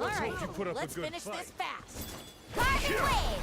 Alright, let's finish this fast. Carbon wave!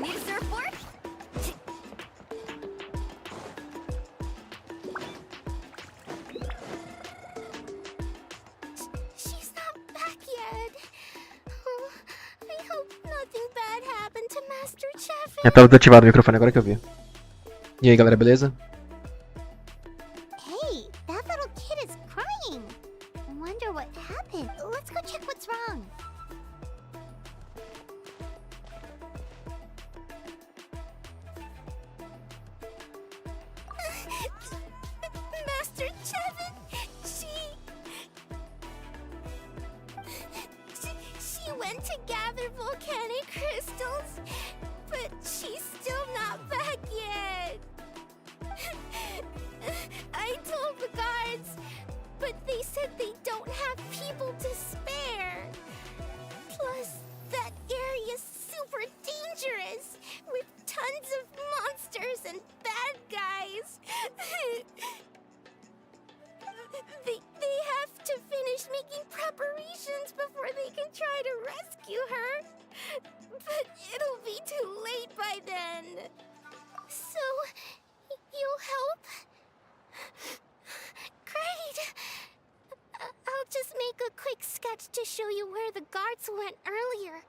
Need a surfboard? She's not back yet. Oh, I hope nothing bad happened to Master Chef. Tava desativado o microfone agora que eu vi. E aí, galera, beleza? Hey, that little kid is crying. Wonder what happened. Let's go check what's wrong. Master Chevin, she went to gather volcanic crystals, but she's still not back yet. I told the guards, but they said they don't have people to spare. Plus, that area's super dangerous, with tons of monsters and bad guys. They have to finish making preparations before they can try to rescue her. But it'll be too late by then. So, you'll help? Great! I'll just make a quick sketch to show you where the guards went earlier.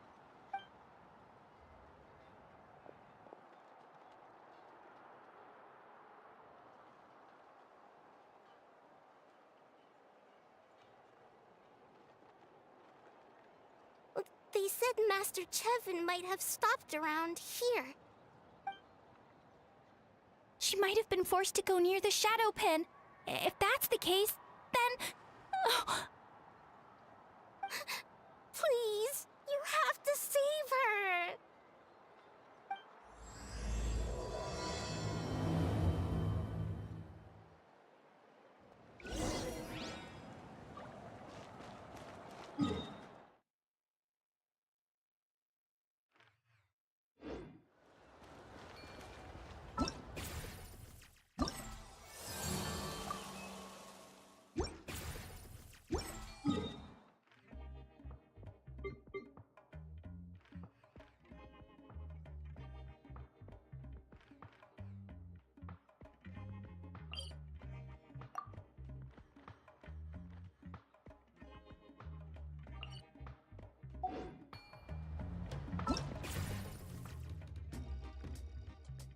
They said Master Chevin might have stopped around here. She might have been forced to go near the shadow pen. If that's the case, then... Please, you have to save her!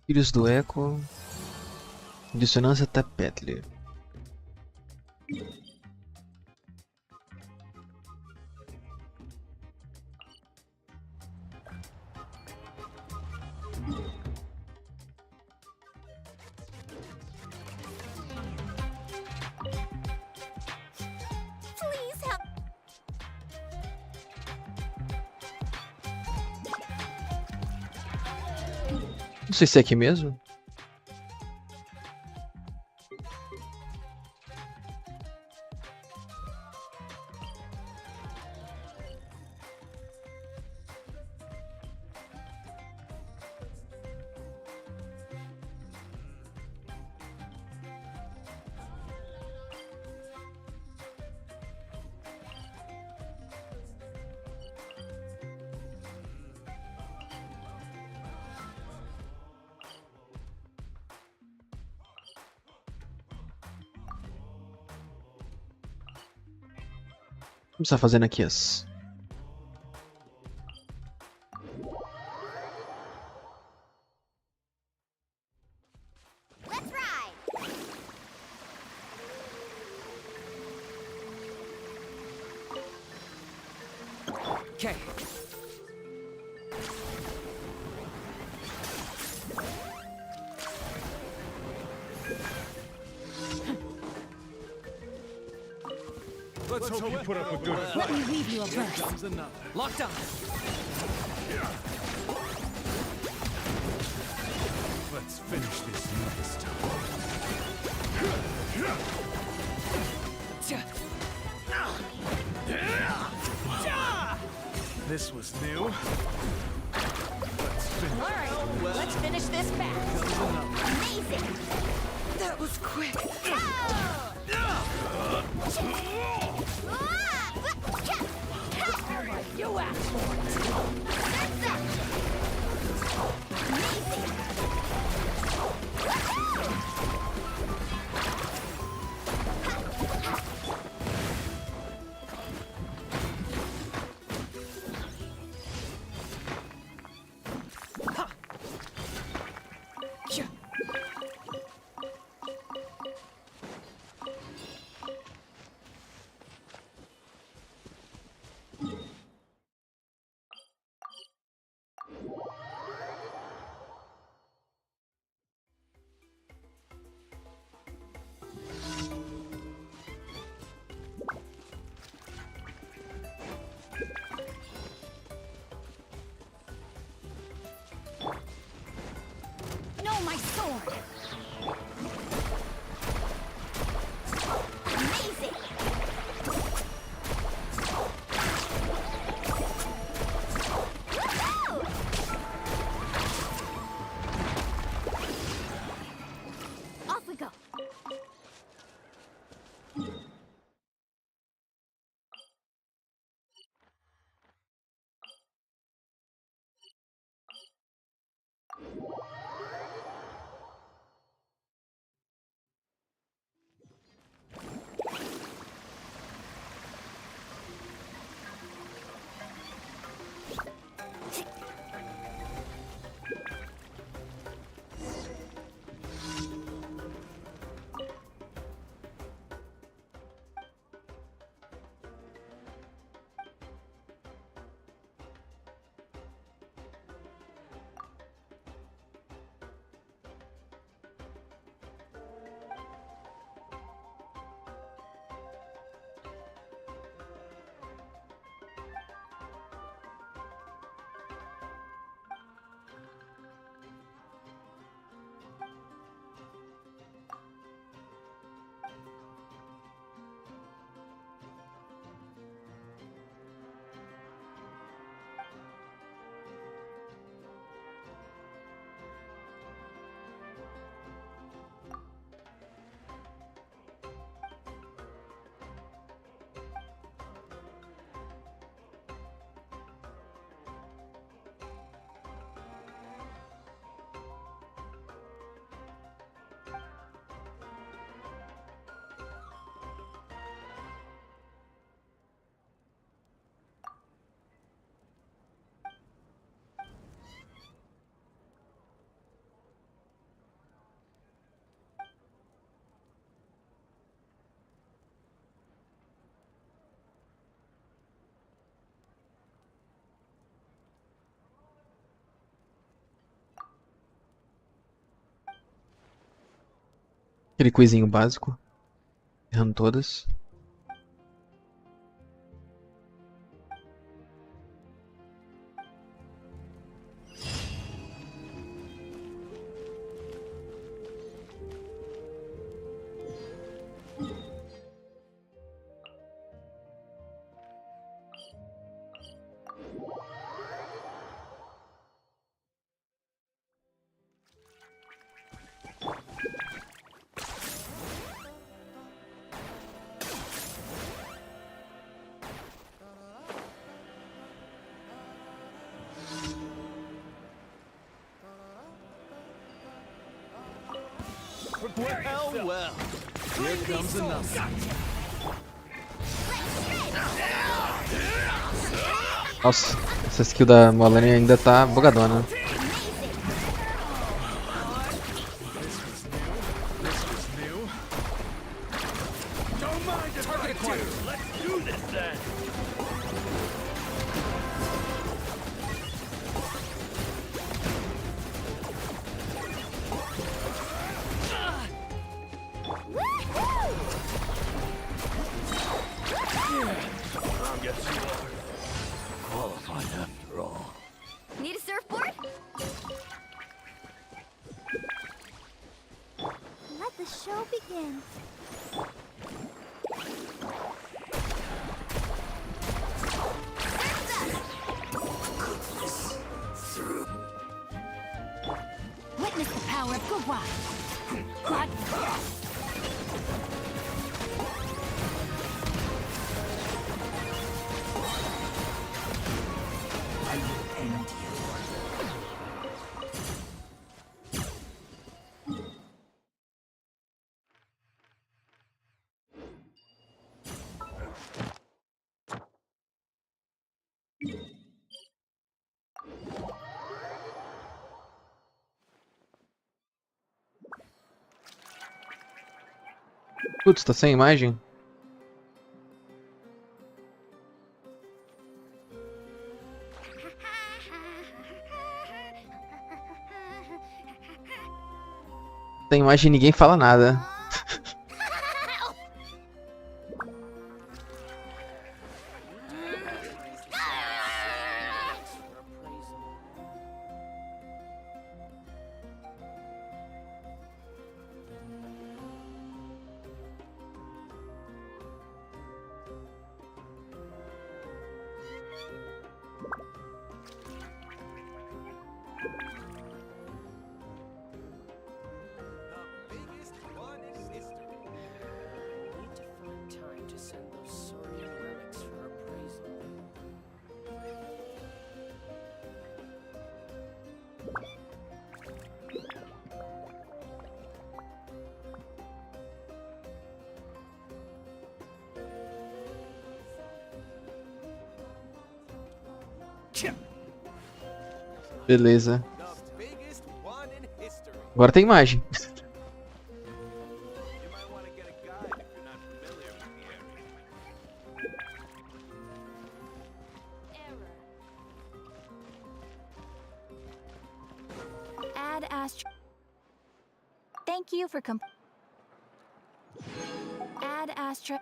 Filhos do Eco. Dissonância Tapetli. Please help. Não sei se é aqui mesmo. Vamos estar fazendo aqui as... Let's ride. Okay. Let's hope you put up a good Let fight. me weave you a verse. Comes another. Locked on. Let's finish this next time. This was new. Let's finish. All right, let's finish this fast. Comes another. Amazing. That was quick. You asked for it. No, my sword. Amazing. Woohoo! Off we go. Aquele coisinho básico. Errando todas. Well, well. Here comes another. Let's shred. Nossa, essa skill da Molane ainda tá bugadona. Don't mind if I do. Let's do this then. I guess you are qualified after all. Need a surfboard? Let the show begin. Witness the power of Gawai. God. I will end you. Putz, tá sem imagem? Sem imagem ninguém fala nada. Beleza. Agora tem imagem. Add Astra. Thank you for Add Astra.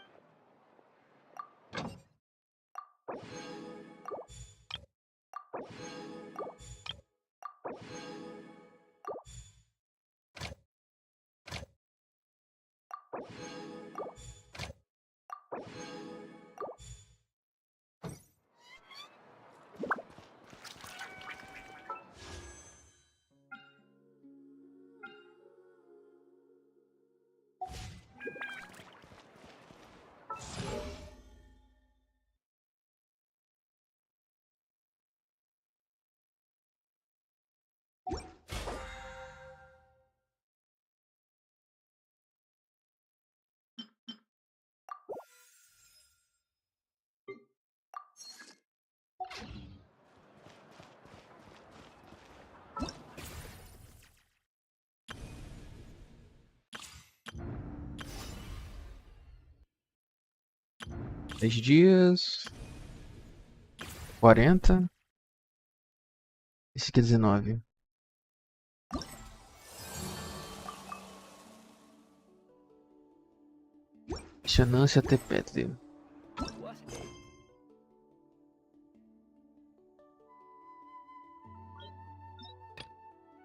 Dez dias. 40. Esse aqui é 19. Dissonância Tepetli.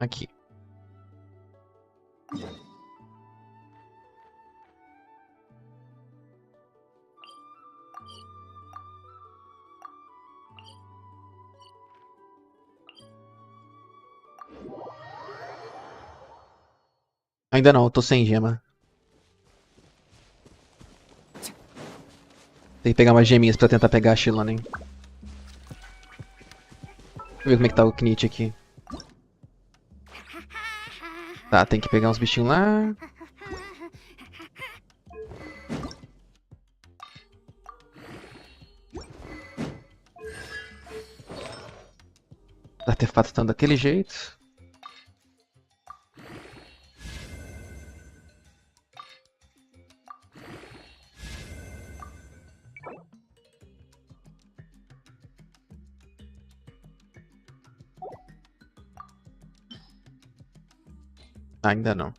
Aqui. Ainda não, eu tô sem gema. Tem que pegar umas geminhas pra tentar pegar a xilonen. Deixa eu ver como é que tá o knich aqui. Tá, tem que pegar uns bichinhos lá. Os artefatos estão daquele jeito. Ainda não.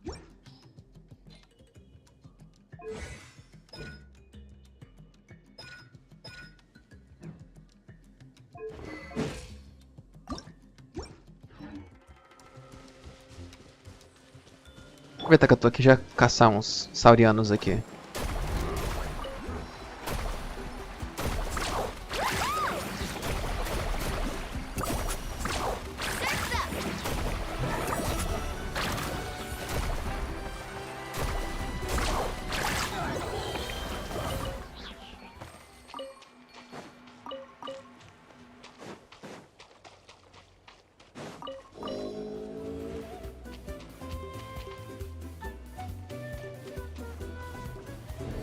Aproveitar que eu tô aqui já caçar uns saurianos aqui.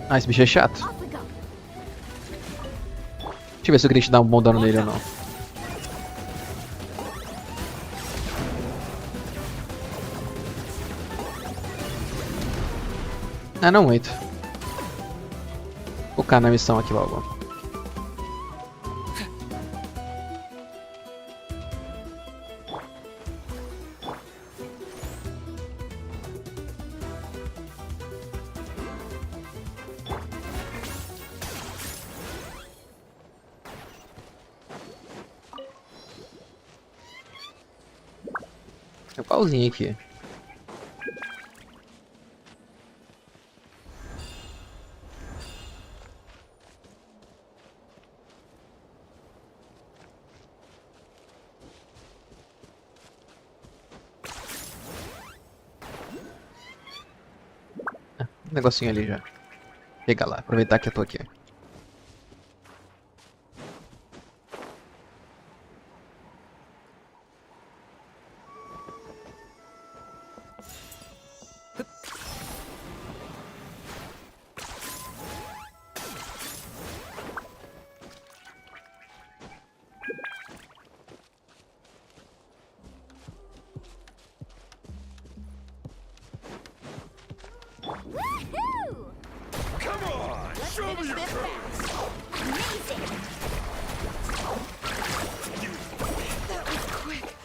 Ah, esse bicho é chato. Off we go. Deixa eu ver se o knich dá um bom dano nele ou não. Ah, não muito. Vou focar na missão aqui logo. Tem um pauzinho aqui. Um negocinho ali já. Chega lá, aproveitar que eu tô aqui. Woohoo! Come on! Let's Show me finish your this prowess! fast. Amazing! That was quick.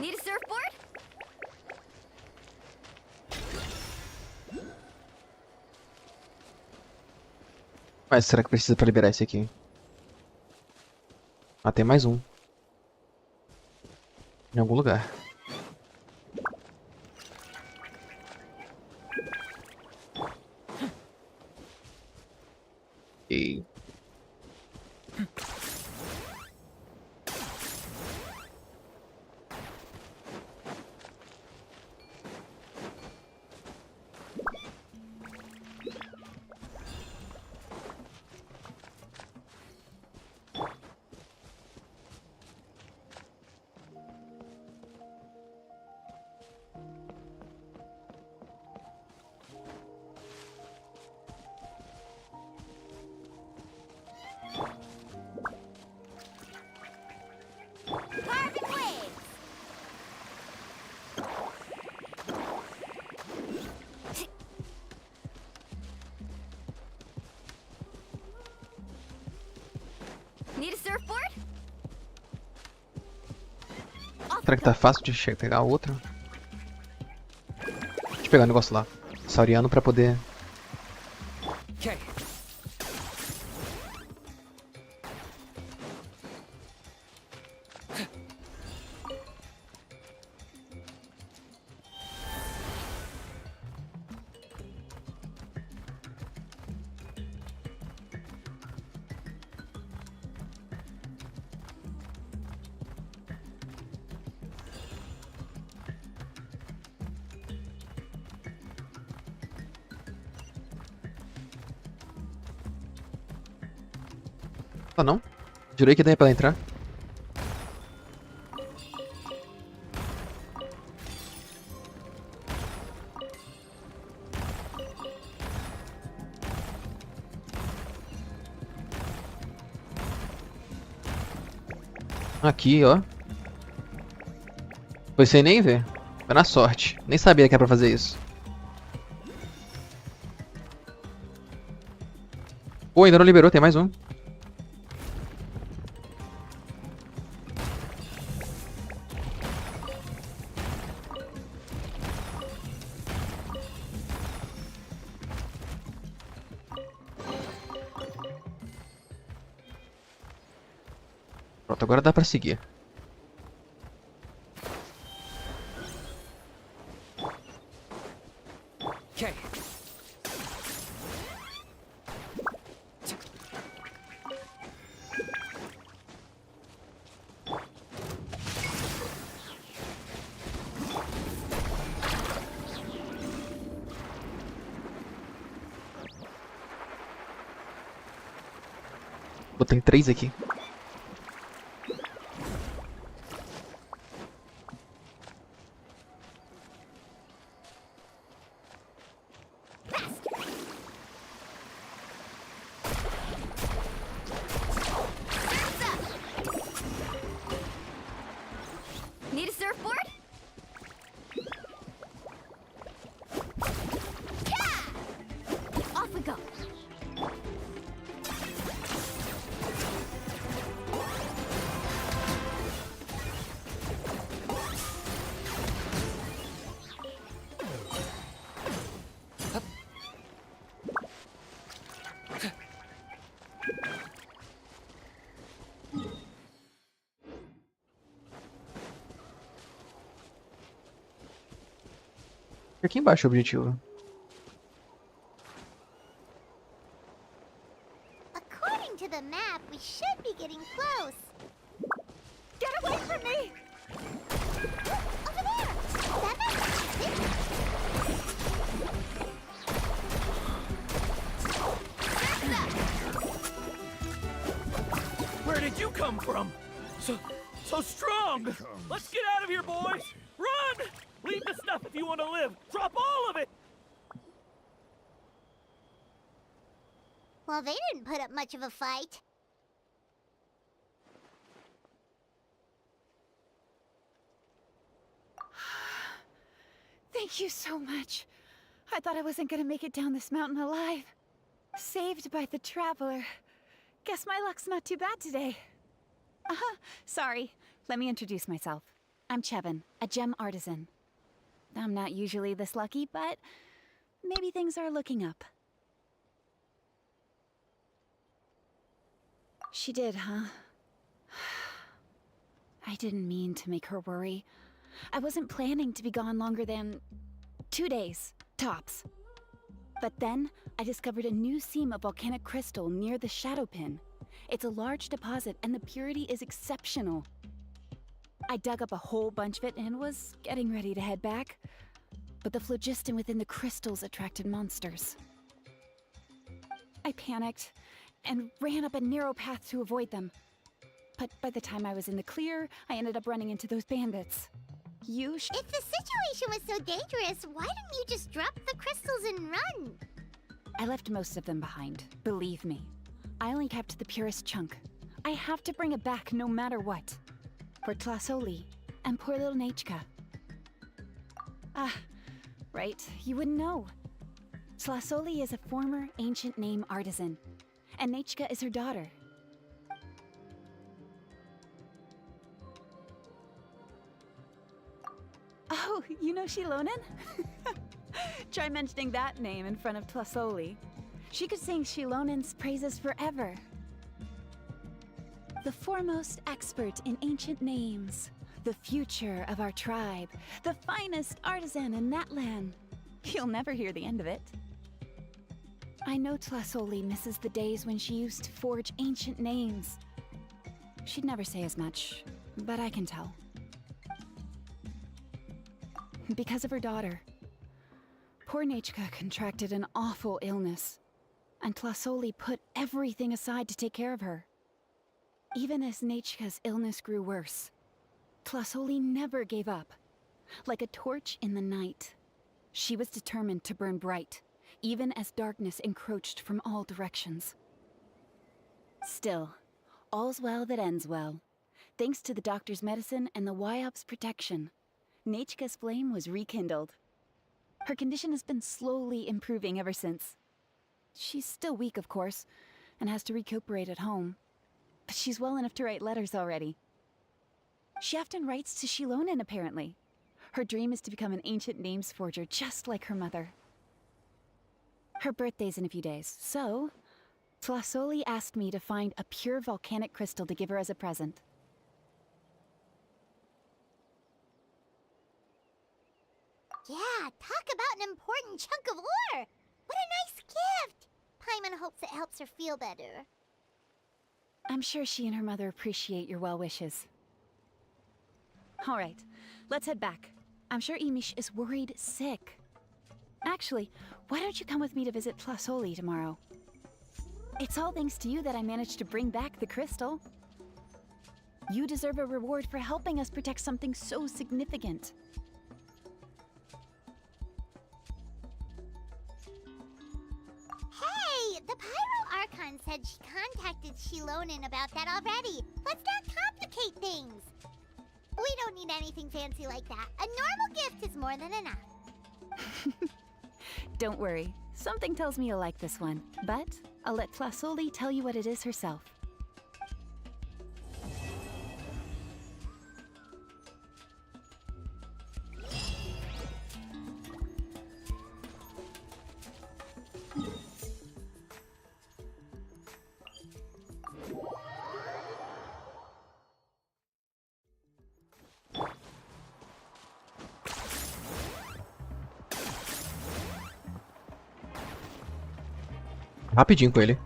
Need a surfboard? Mas será que precisa pra liberar esse aqui? Ah, tem mais um. Em algum lugar. E... Carving waves! Need a surfboard? Será que tá fácil de pegar o outro? Deixa eu pegar o negócio lá. Sauriano pra poder... Okay. Tá não? Jurei que daí pra ela entrar. Aqui, ó. Foi sem nem ver. Foi na sorte. Nem sabia que era pra fazer isso. Pô, ainda não liberou, tem mais um. Pronto, agora dá pra seguir. Okay. Pô, tem 3 aqui. Need a surfboard? Yeah! Off we go. Aqui embaixo é o objetivo. According to the map, we should be getting close. Get away from me! Over there! That map's Where did you come from? So strong! Let's get out of here, boys! Run! Leave the stuff if you want to live! Drop all of it! Well, they didn't put up much of a fight. Thank you so much. I thought I wasn't gonna make it down this mountain alive. Saved by the traveler. Guess my luck's not too bad today. Sorry. Let me introduce myself. I'm Chevin, a gem artisan. I'm not usually this lucky, but maybe things are looking up. She did, huh? I didn't mean to make her worry. I wasn't planning to be gone longer than 2 days, tops. But then, I discovered a new seam of volcanic crystal near the Shadow Pin. It's a large deposit, and the purity is exceptional. I dug up a whole bunch of it and was getting ready to head back. But the phlogiston within the crystals attracted monsters. I panicked and ran up a narrow path to avoid them. But by the time I was in the clear, I ended up running into those bandits. If the situation was so dangerous, why didn't you just drop the crystals and run? I left most of them behind, believe me. I only kept the purest chunk. I have to bring it back no matter what. For Tlasoli and poor little Nechka. Ah, right, you wouldn't know. Tlasoli is a former ancient name artisan, and Nechka is her daughter. Oh, you know xilonen? Try mentioning that name in front of Tlasoli. She could sing Xilonen's praises forever. The foremost expert in ancient names, the future of our tribe, the finest artisan in that land. You'll never hear the end of it. I know Tlasoli misses the days when she used to forge ancient names. She'd never say as much, but I can tell. Because of her daughter. Poor Nechka contracted an awful illness, and Tlasoli put everything aside to take care of her. Even as Nechka's illness grew worse, Tlasoli never gave up. Like a torch in the night, she was determined to burn bright, even as darkness encroached from all directions. Still, all's well that ends well. Thanks to the doctor's medicine and the Wyop's protection, Nechka's flame was rekindled. Her condition has been slowly improving ever since. She's still weak, of course, and has to recuperate at home. But she's well enough to write letters already. She often writes to xilonen, apparently. Her dream is to become an ancient names forger, just like her mother. Her birthday's in a few days, so Tlasoli asked me to find a pure volcanic crystal to give her as a present. Yeah, talk about an important chunk of ore! What a nice gift! Paimon hopes it helps her feel better. I'm sure she and her mother appreciate your well wishes. All right, let's head back. I'm sure Emish is worried sick. Actually, why don't you come with me to visit Tlasoli tomorrow? It's all thanks to you that I managed to bring back the crystal. You deserve a reward for helping us protect something so significant. Hey, the Pyro Archon said she contacted xilonen about that already. Let's not complicate things. We don't need anything fancy like that. A normal gift is more than enough. Don't worry, something tells me you'll like this one. But I'll let Tlasoli tell you what it is herself. Rapidinho com ele.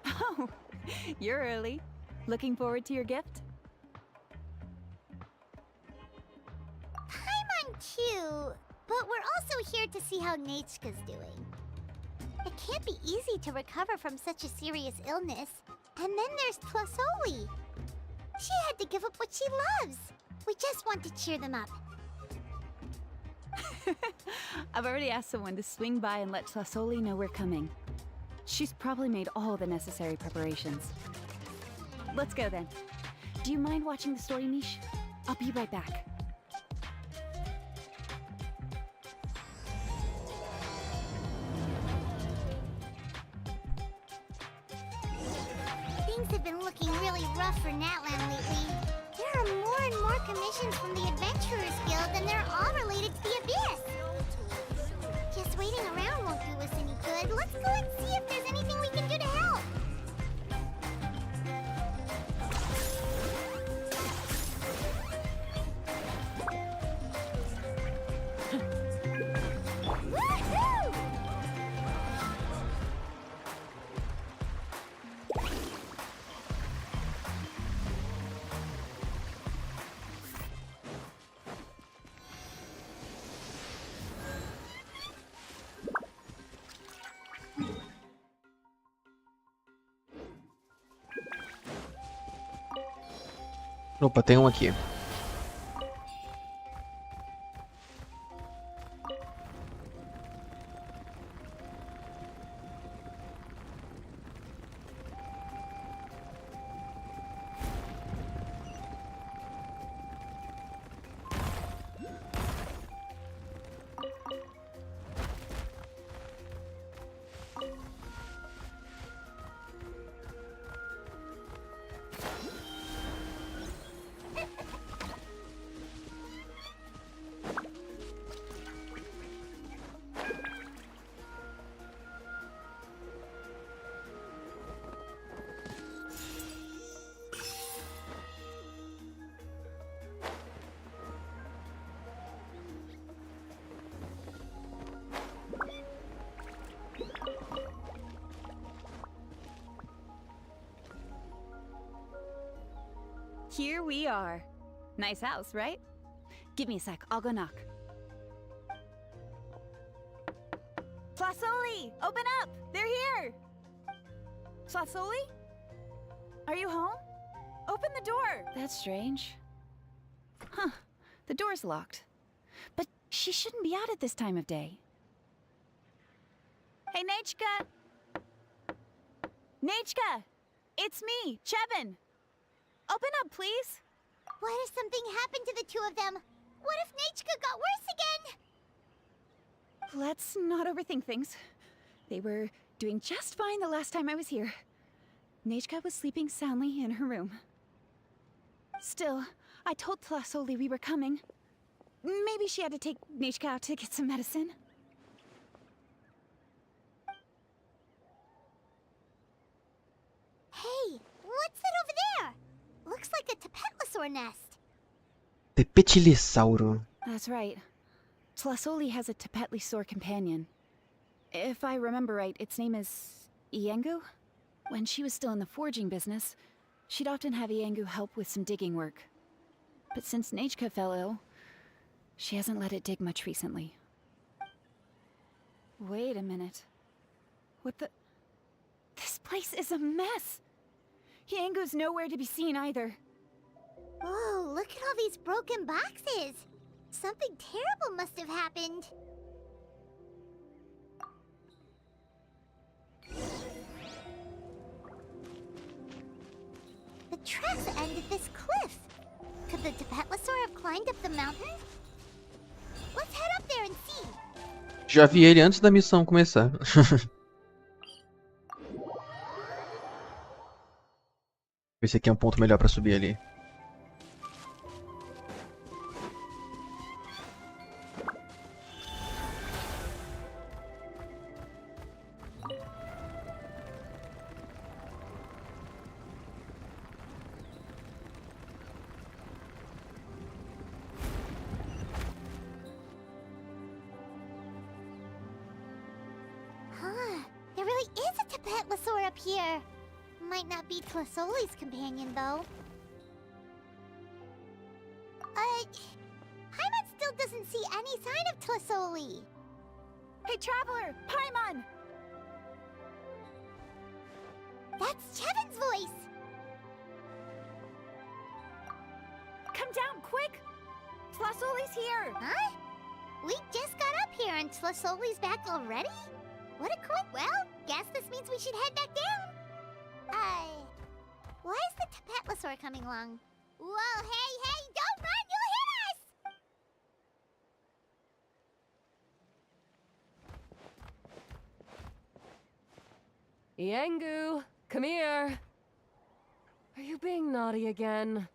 Oh, you're early. Looking forward to your gift? Paimon too, but we're also here to see how Nechka's doing. It can't be easy to recover from such a serious illness. And then there's Tlasoli. She had to give up what she loves. We just want to cheer them up. I've already asked someone to swing by and let Tlasoli know we're coming. She's probably made all the necessary preparations. Let's go then. Do you mind watching the story niche? I'll be right back. Things have been looking really rough for Natlan lately. There are more and more commissions from the Adventurers Guild, and they're all related to the Abyss. Just waiting around won't do us any good. Let's go and see if there's anything we can do to help. Woohoo! Opa, tem um aqui. Here we are. Nice house, right? Give me a sec, I'll go knock. Tlasoli! Open up! They're here! Tlasoli? Are you home? Open the door! That's strange. Huh. The door's locked. But she shouldn't be out at this time of day. Hey, Nichka! Nichka! It's me, Chevin! Open up, please! What if something happened to the two of them? What if Nichka got worse again? Let's not overthink things. They were doing just fine the last time I was here. Nichka was sleeping soundly in her room. Still, I told Tlasoli we were coming. Maybe she had to take Nichka out to get some medicine. Hey, what's that over there? Looks like a tapetlosaur nest. Tepetilisauro. That's right. Tlasoli has a tapetlosaur companion. If I remember right, its name is Iengu? When she was still in the forging business, she'd often have Iengu help with some digging work. But since Nichka fell ill, she hasn't let it dig much recently. Wait a minute. What the... This place is a mess! Iengu's nowhere to be seen either. Whoa, look at all these broken boxes. Something terrible must have happened. The tracks end at this cliff. Could the tapetlosaur have climbed up the mountain? Let's head up there and see. Já vi ele antes da missão começar. Ver se aqui é um ponto melhor pra subir ali. Huh, there really is a tapetlosaur up here. Might not be Tlasoli's companion, though. Paimon still doesn't see any sign of Tlasoli. Hey, Traveler! Paimon! That's Chevin's voice! Come down, quick! Tlasoli's here! Huh? We just got up here and Tlasoli's back already? What a quick... Well, guess this means we should head back down. Why is the tapetlosaur coming along? Whoa, hey, don't run, you'll hit us! Iengu, come here. Are you being naughty again?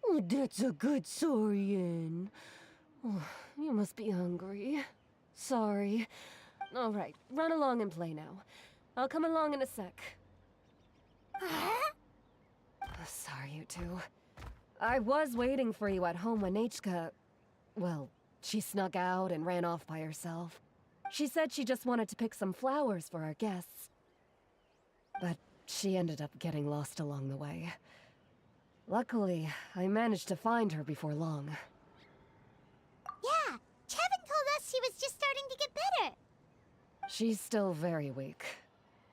Oh, that's a good saurian. Oh, you must be hungry. Sorry. All right, run along and play now. I'll come along in a sec. Sorry, you two. I was waiting for you at home when Nichka... Well, she snuck out and ran off by herself. She said she just wanted to pick some flowers for our guests. But she ended up getting lost along the way. Luckily, I managed to find her before long. Yeah, Chevin told us she was just starting to get better. She's still very weak.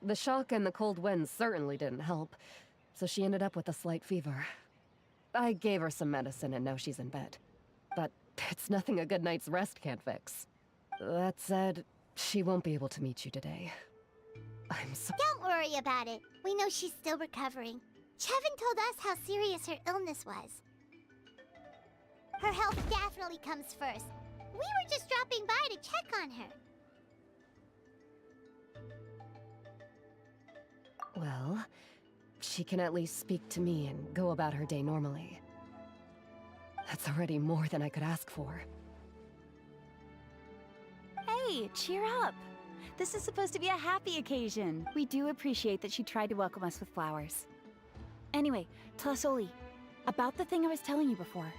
The shock and the cold winds certainly didn't help, so she ended up with a slight fever. I gave her some medicine and now she's in bed. But it's nothing a good night's rest can't fix. That said, she won't be able to meet you today. I'm so... Don't worry about it. We know she's still recovering. Chevin told us how serious her illness was. Her health definitely comes first. We were just dropping by to check on her. Well, she can at least speak to me and go about her day normally. That's already more than I could ask for. Hey, cheer up! This is supposed to be a happy occasion. We do appreciate that she tried to welcome us with flowers. Anyway, Tlasoli, about the thing I was telling you before.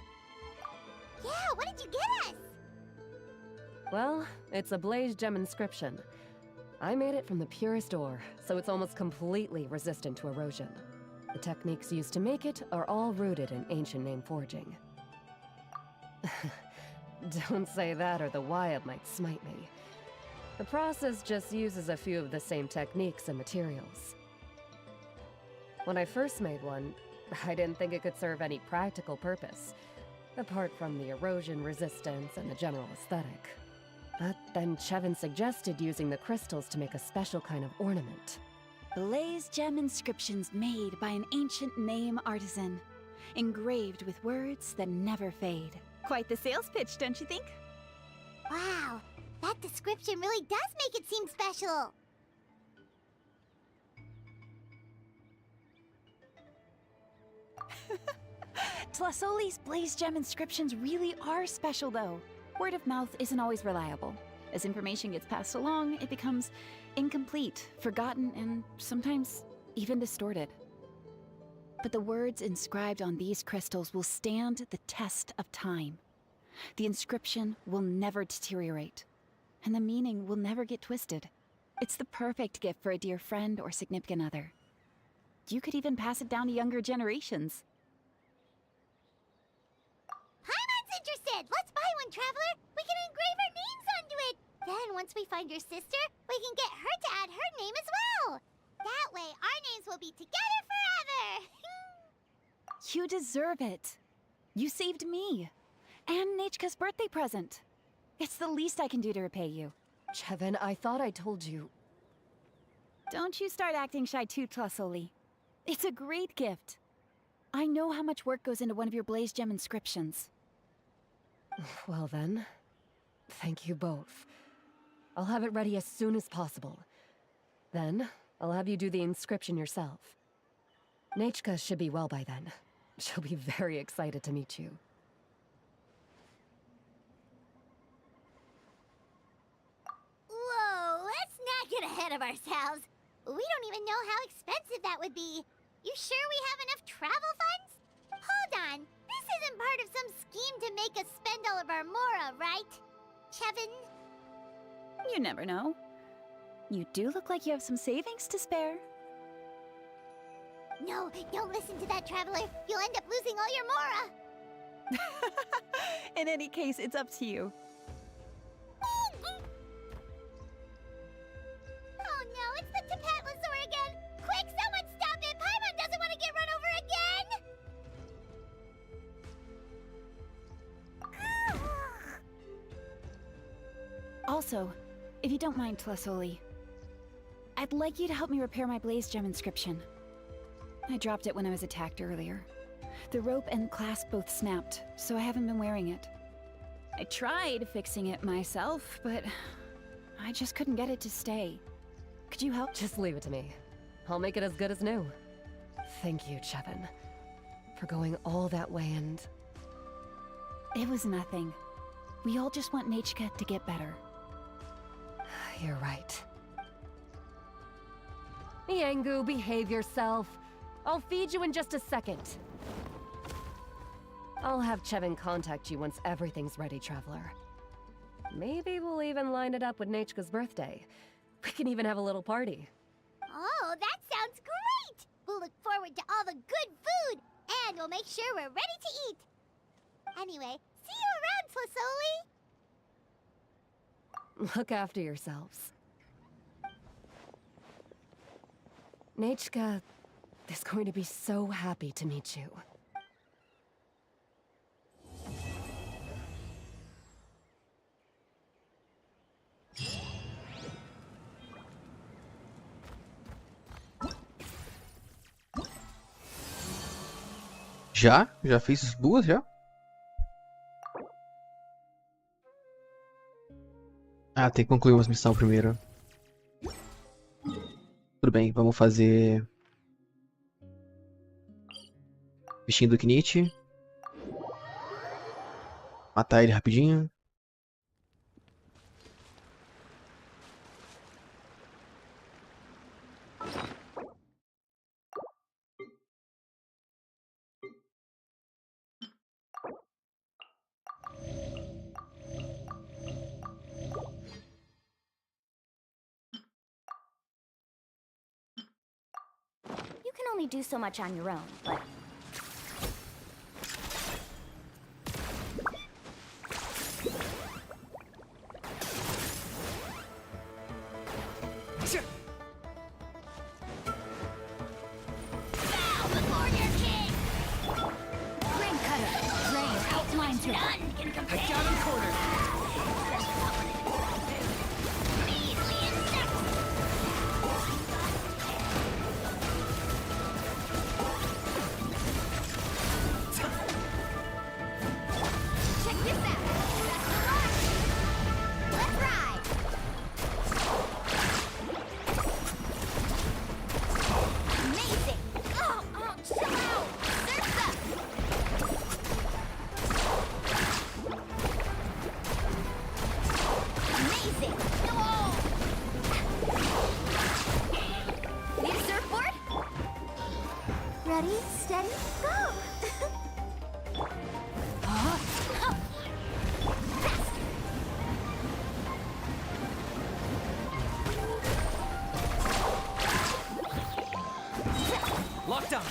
Yeah, what did you get us? Well, it's a blaze gem inscription. I made it from the purest ore, so it's almost completely resistant to erosion. The techniques used to make it are all rooted in ancient name forging. Don't say that or the Wyad might smite me. The process just uses a few of the same techniques and materials. When I first made one, I didn't think it could serve any practical purpose, apart from the erosion resistance and the general aesthetic. But then Chevin suggested using the crystals to make a special kind of ornament. Blaze gem inscriptions made by an ancient name artisan, engraved with words that never fade. Quite the sales pitch, don't you think? Wow, that description really does make it seem special. Tlasoli's blaze gem inscriptions really are special, though. Word of mouth isn't always reliable. As information gets passed along, it becomes incomplete, forgotten, and sometimes even distorted. But the words inscribed on these crystals will stand the test of time. The inscription will never deteriorate, and the meaning will never get twisted. It's the perfect gift for a dear friend or significant other. You could even pass it down to younger generations. Paimon's interested! Let's buy one, Traveler! We can engrave our names onto it! Then, once we find your sister, we can get her to add her name as well! That way, our names will be together forever! You deserve it. You saved me. And Nichka's birthday present. It's the least I can do to repay you. Chevin, I thought I told you. Don't you start acting shy too, Tlasoli. It's a great gift. I know how much work goes into one of your blaze gem inscriptions. Well then, thank you both. I'll have it ready as soon as possible. Then, I'll have you do the inscription yourself. Nichka should be well by then. She'll be very excited to meet you. Whoa, let's not get ahead of ourselves. We don't even know how expensive that would be. You sure we have enough travel funds? Hold on, this isn't part of some scheme to make us spend all of our mora, right? Chevin? You never know. You do look like you have some savings to spare. No, don't listen to that, Traveler. You'll end up losing all your mora. In any case, it's up to you. Oh no, it's the Tapatlosaur again! Quick, someone stop it! Paimon doesn't want to get run over again! Also, if you don't mind, Tlasoli, I'd like you to help me repair my blaze gem inscription. I dropped it when I was attacked earlier. The rope and clasp both snapped, so I haven't been wearing it. I tried fixing it myself, but I just couldn't get it to stay. Could you help? Just leave it to me. I'll make it as good as new. Thank you, Chevin, for going all that way and... It was nothing. We all just want Nichka to get better. You're right. Miangu, behave yourself. I'll feed you in just a second. I'll have Chevin contact you once everything's ready, Traveler. Maybe we'll even line it up with Nichka's birthday. We can even have a little party. Oh, that sounds great! We'll look forward to all the good food, and we'll make sure we're ready to eat. Anyway, see you around, Tlasoli! Look after yourselves. Nichka is going to be so happy to meet you. Já? Já fiz duas já? Ah, tem que concluir umas missões primeiro. Tudo bem, vamos fazer... Bichinho do knich. Matar ele rapidinho. You can only do so much on your own, but... None can compare. I got him cornered. Measly insect. Check this out. That's the rock. Let's ride. Amazing. Oh, chill out. Surf's up. Amazing. No. Need a surfboard? Ready, steady, go. Faster. Locked on.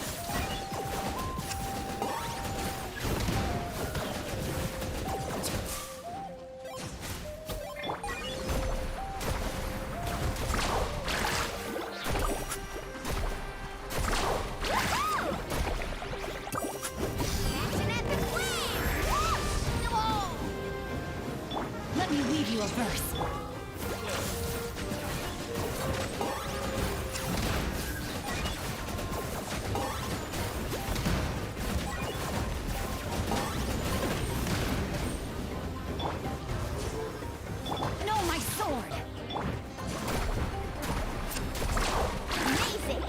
Action at the flame. No. Let me weave you a verse. No, my sword! Amazing.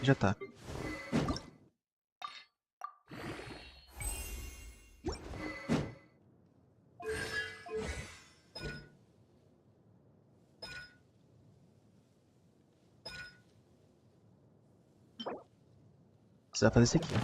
Já tá. Você vai fazer isso aqui.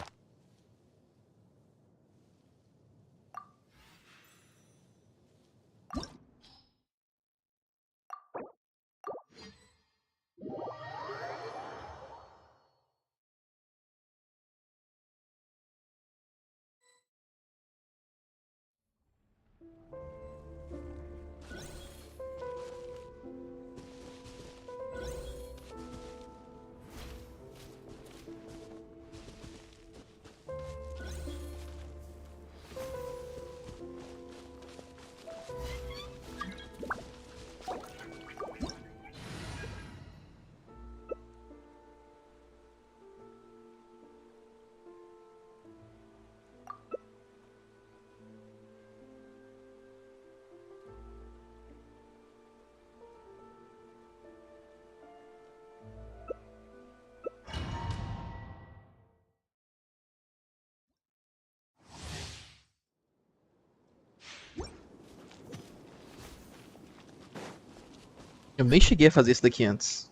Eu nem cheguei a fazer isso daqui antes.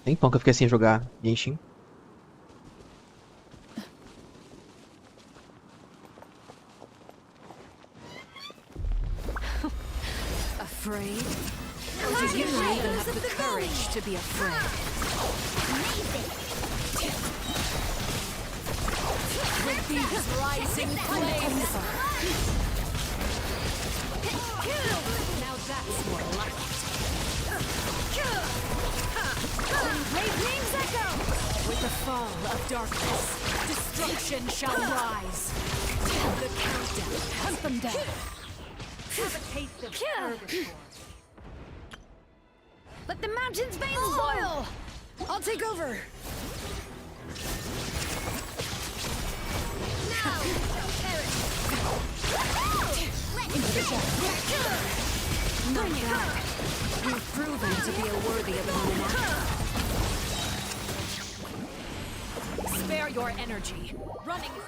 Tempão que eu fiquei sem jogar Genshin. Afraid? Or do you even have the courage to be afraid? With these rising flames! Now that's more like it. Great names echo! With the fall of darkness, destruction shall rise. The countdown. Hunt them down. Have a taste of purgatory. Let the mountain's veins boil! I'll take over! Now, perish. Not bad. You've proven to be a worthy opponent. Spare your energy. Running is...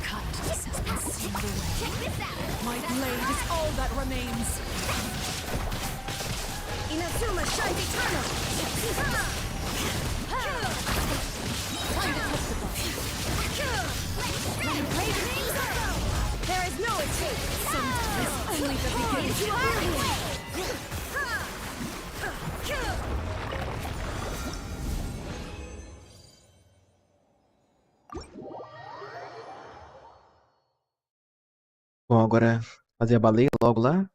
Kindness has been sealed away. Check this out. My blade is all that remains. Inazuma shines eternal! There is no escape. Sometimes only the beginning. You are way. Bom, agora fazer a baleia logo lá.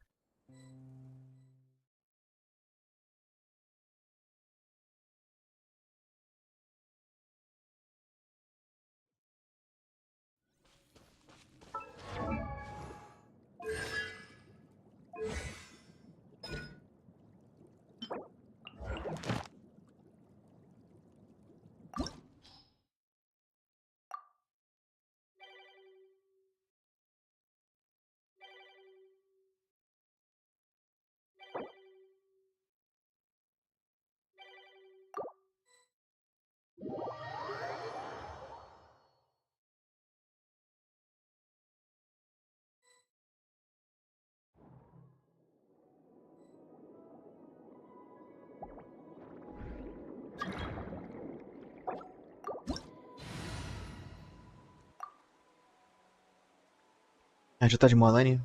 Ah, já tá de Molane?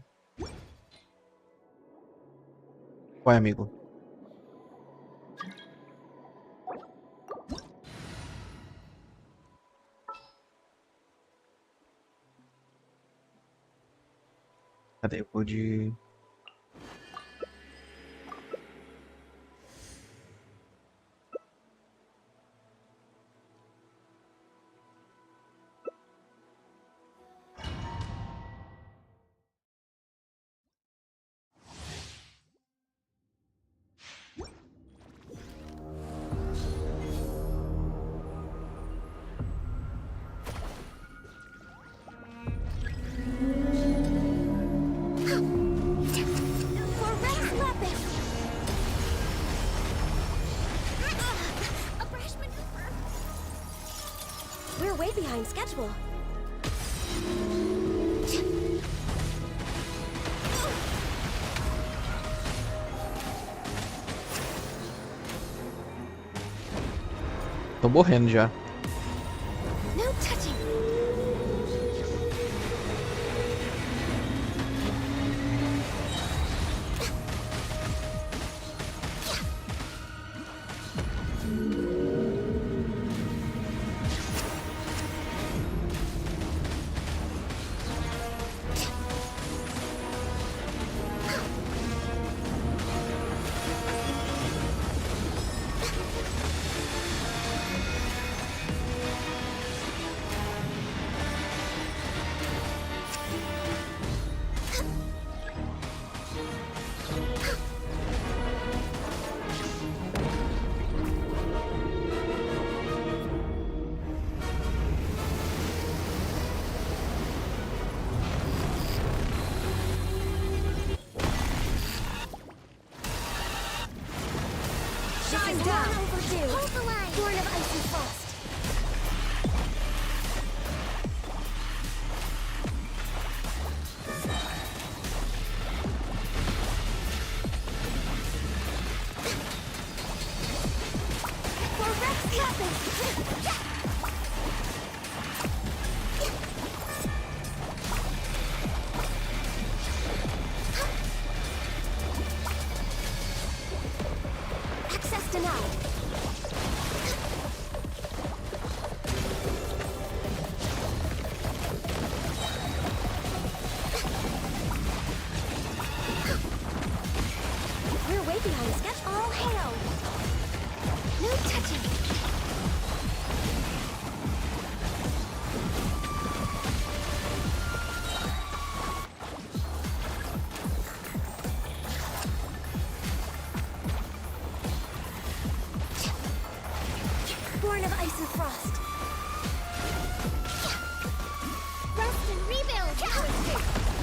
Qual é, amigo? Cadê? Eu vou de... For Rex weapon. A brash maneuver. We're way behind schedule. Tô morrendo já. No touching. Shine down. Overdue. Hold the line. Born of ice and frost. For Rex weapon. Access denied. We're way behind schedule. All hail. No touching. Born of ice and frost. Rest and rebuild.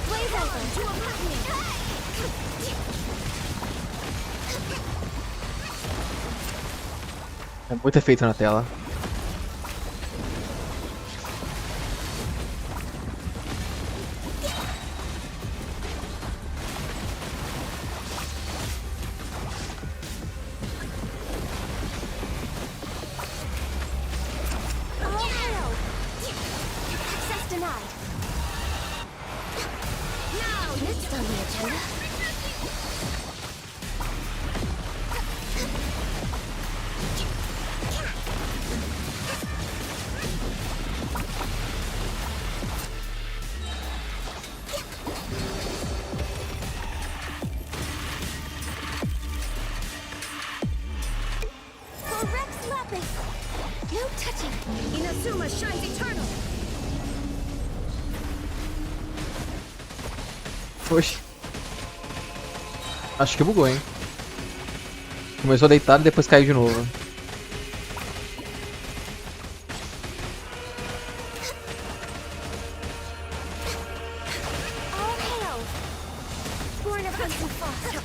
Blaze over to a É muito efeito na tela. All hail. Access denied. touching. Inazuma shines eternal. Oxi. Acho que bugou, hein? Começou deitado e depois caiu de novo. All hail. Born of Hudson Falls.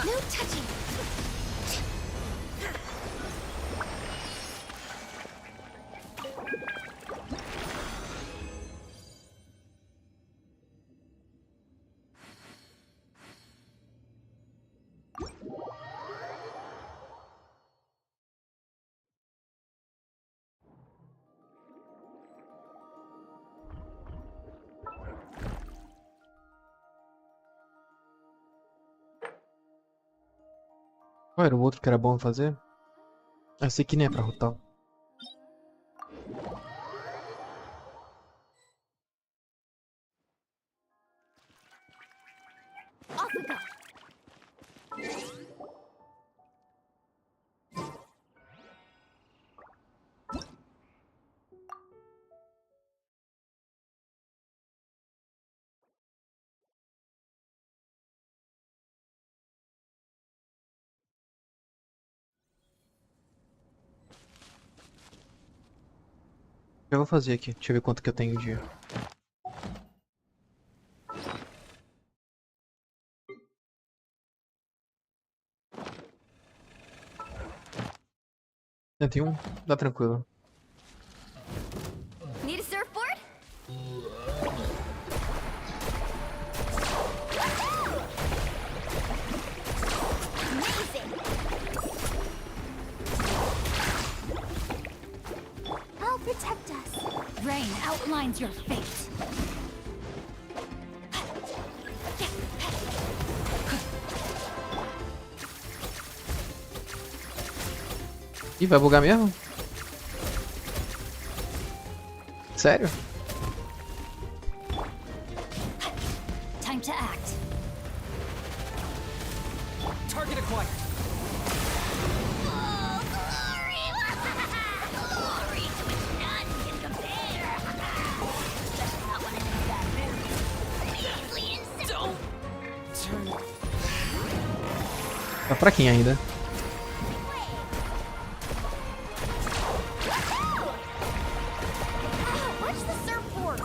No touching. Qual era o outro que era bom fazer? Esse aqui nem é pra rotar. Off we go. Eu vou fazer aqui. Deixa eu ver quanto que eu tenho de... um, dá tranquilo. Need a surfboard? Amazing! I'll protect us. Rain outlines your fate. Ih, vai bugar mesmo? Sério? Time to act. Target acquired. Oh, glory! Glory to which none can compare. That's not what I think that is. Seriously insane. Don't turn. Tá fraquinho ainda. Watch the surfboard.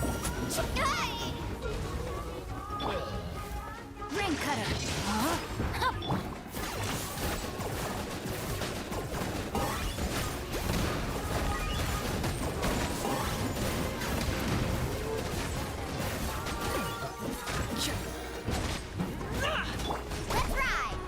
Ring cutter. Huh? Let's ride.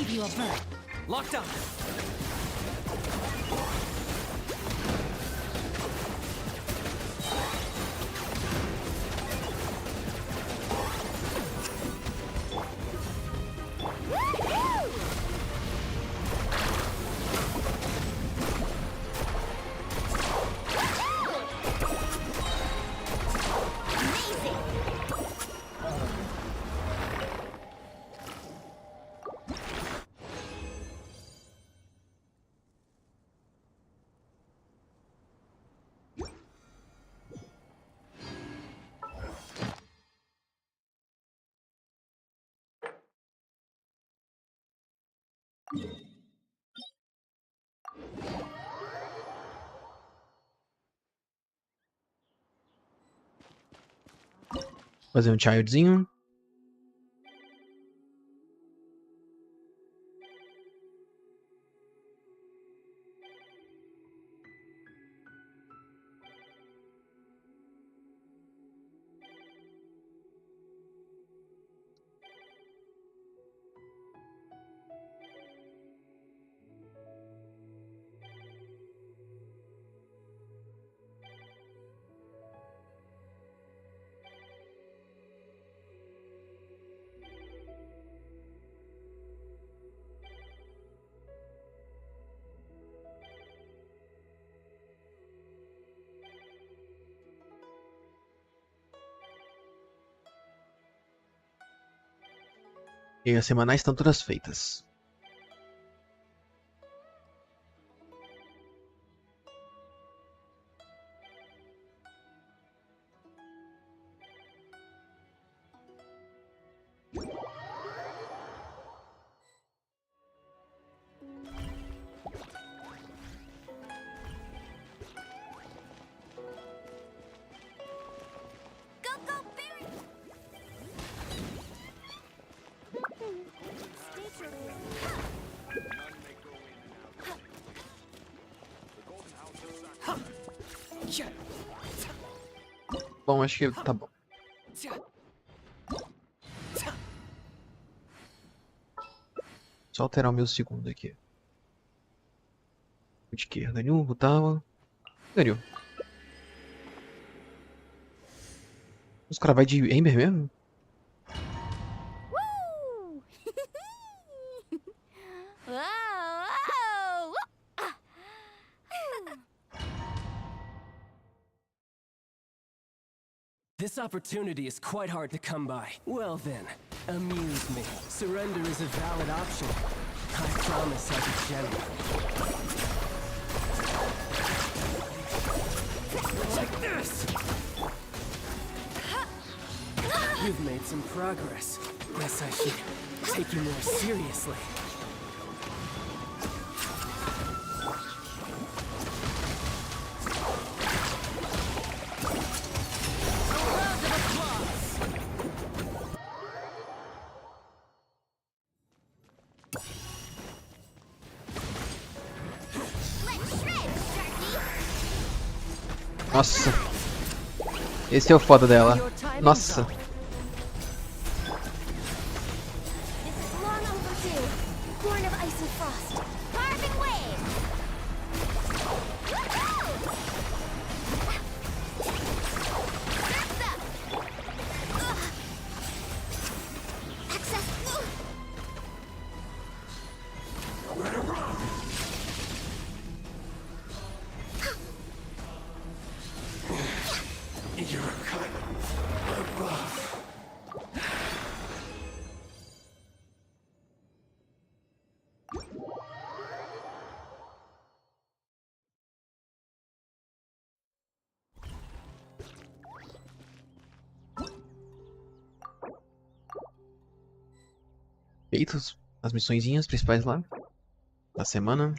leave you a bird. Locked on. Fazer um childzinho. E as semanais estão todas feitas. Go, go, Barry! Bom, acho que tá bom. Só alterar o meu segundo aqui. O de esquerda ganhou, botava. Ganhou. Os caras vai de Ember mesmo? Woo! Whoa, whoa! Ah. This opportunity is quite hard to come by. Well then, amuse me. Surrender is a valid option. I promise I'll be gentle. Like this! You've made some progress. Guess I should take you more seriously. Nossa. Esse é o foda dela. Nossa. This is long overdue. Born of ice and frost. Carving waves! Woohoo! Surf's up! Ugh. Access! You're cut above. Feitos as missõezinhas principais lá da semana.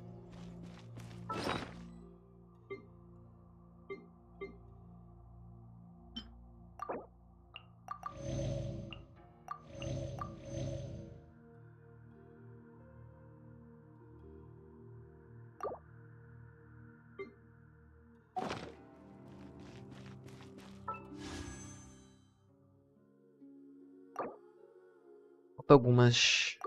Falta algumas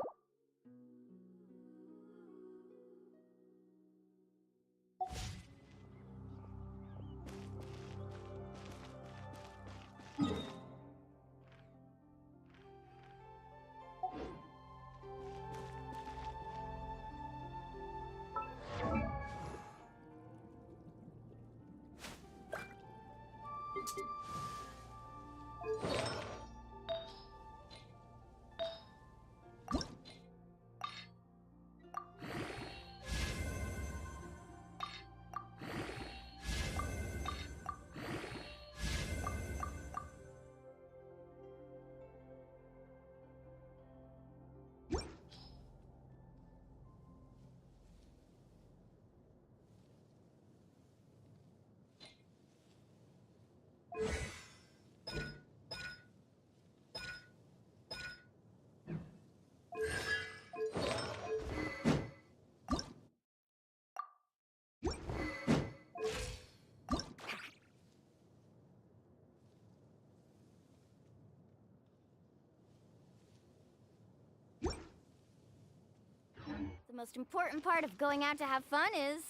The most important part of going out to have fun is,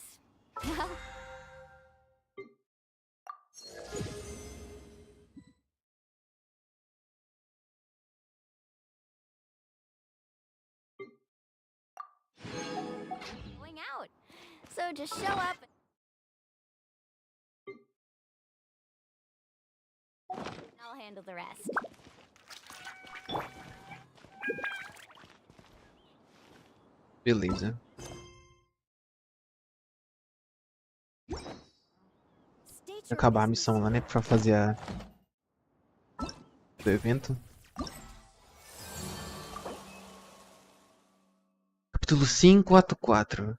well, going out. So just show up. I'll handle the rest. Beleza. Acabar a missão lá, né? Pra fazer a... do evento. Capítulo 5, ato 4.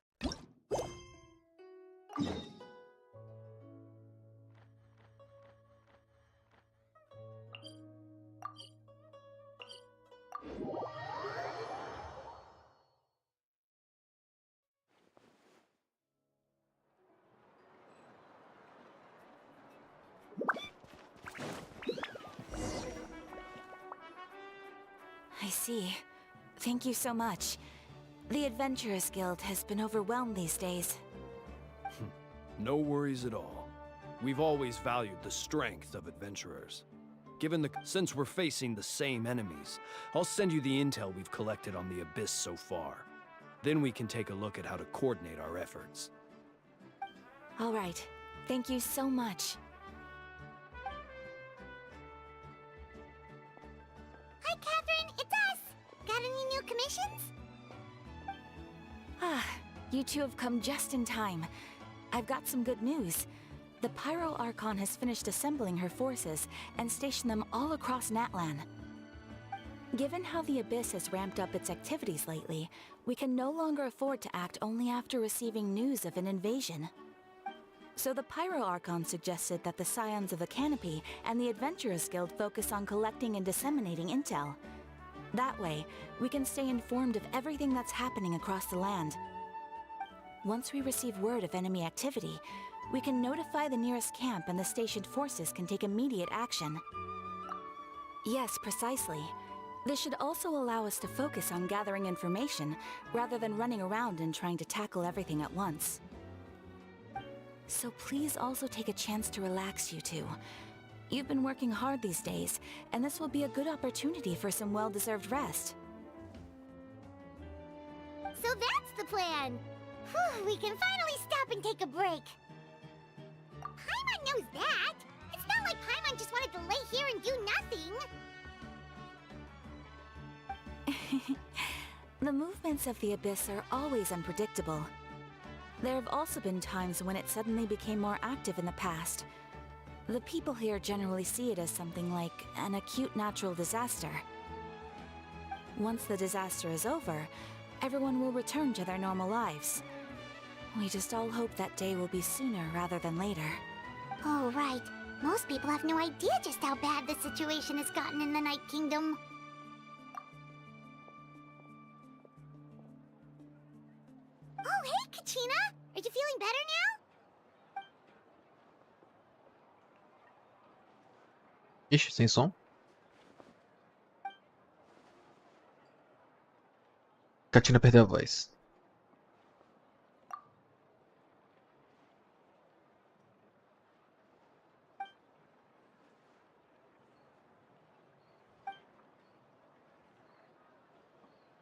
I see. Thank you so much. The Adventurers Guild has been overwhelmed these days. No worries at all. We've always valued the strength of adventurers. Since we're facing the same enemies, I'll send you the intel we've collected on the Abyss so far. Then we can take a look at how to coordinate our efforts. All right. Thank you so much. Hi, Catherine, it's us! Got any new commissions? You two have come just in time. I've got some good news. The Pyro Archon has finished assembling her forces and stationed them all across Natlan. Given how the Abyss has ramped up its activities lately, we can no longer afford to act only after receiving news of an invasion. So the Pyro Archon suggested that the Scions of the Canopy and the Adventurers Guild focus on collecting and disseminating intel. That way, we can stay informed of everything that's happening across the land. Once we receive word of enemy activity, we can notify the nearest camp and the stationed forces can take immediate action. Yes, precisely. This should also allow us to focus on gathering information, rather than running around and trying to tackle everything at once. So please also take a chance to relax, you two. You've been working hard these days, and this will be a good opportunity for some well-deserved rest. So that's the plan! Whew, we can finally stop and take a break. Paimon knows that! It's not like Paimon just wanted to lay here and do nothing! The movements of the Abyss are always unpredictable. There have also been times when it suddenly became more active in the past. The people here generally see it as something like an acute natural disaster. Once the disaster is over, everyone will return to their normal lives. We just all hope that day will be sooner rather than later. Oh, right. Most people have no idea just how bad the situation has gotten in the Night Kingdom. Oh, hey, Kachina! Are you feeling better now? Ixi, sem som? Katina perdeu a voz.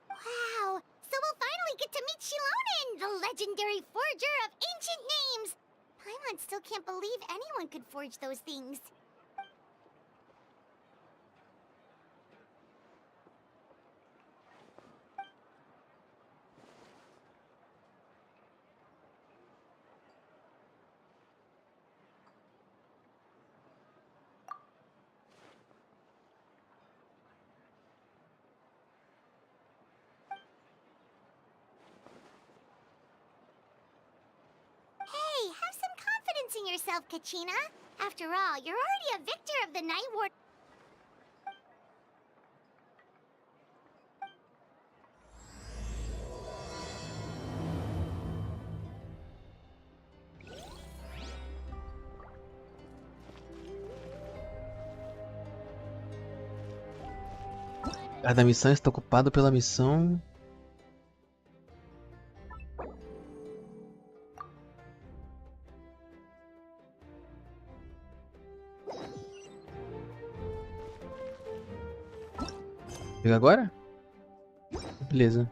Wow! So we'll finally get to meet xilonen, the legendary forger of ancient names! Paimon still can't believe anyone could forge those things. convincing yourself, Kachina. After all, you're already a victor of the Night Ward. Cada missão está ocupado pela missão. Chega agora? Beleza.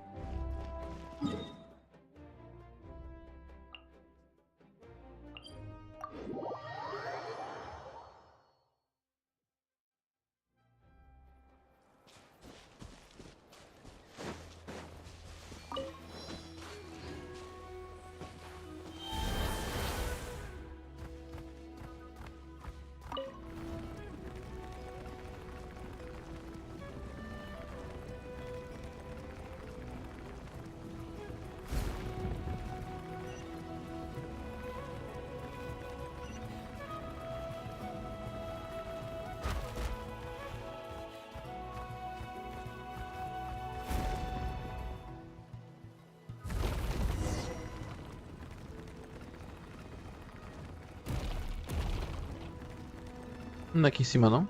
Não é aqui em cima não?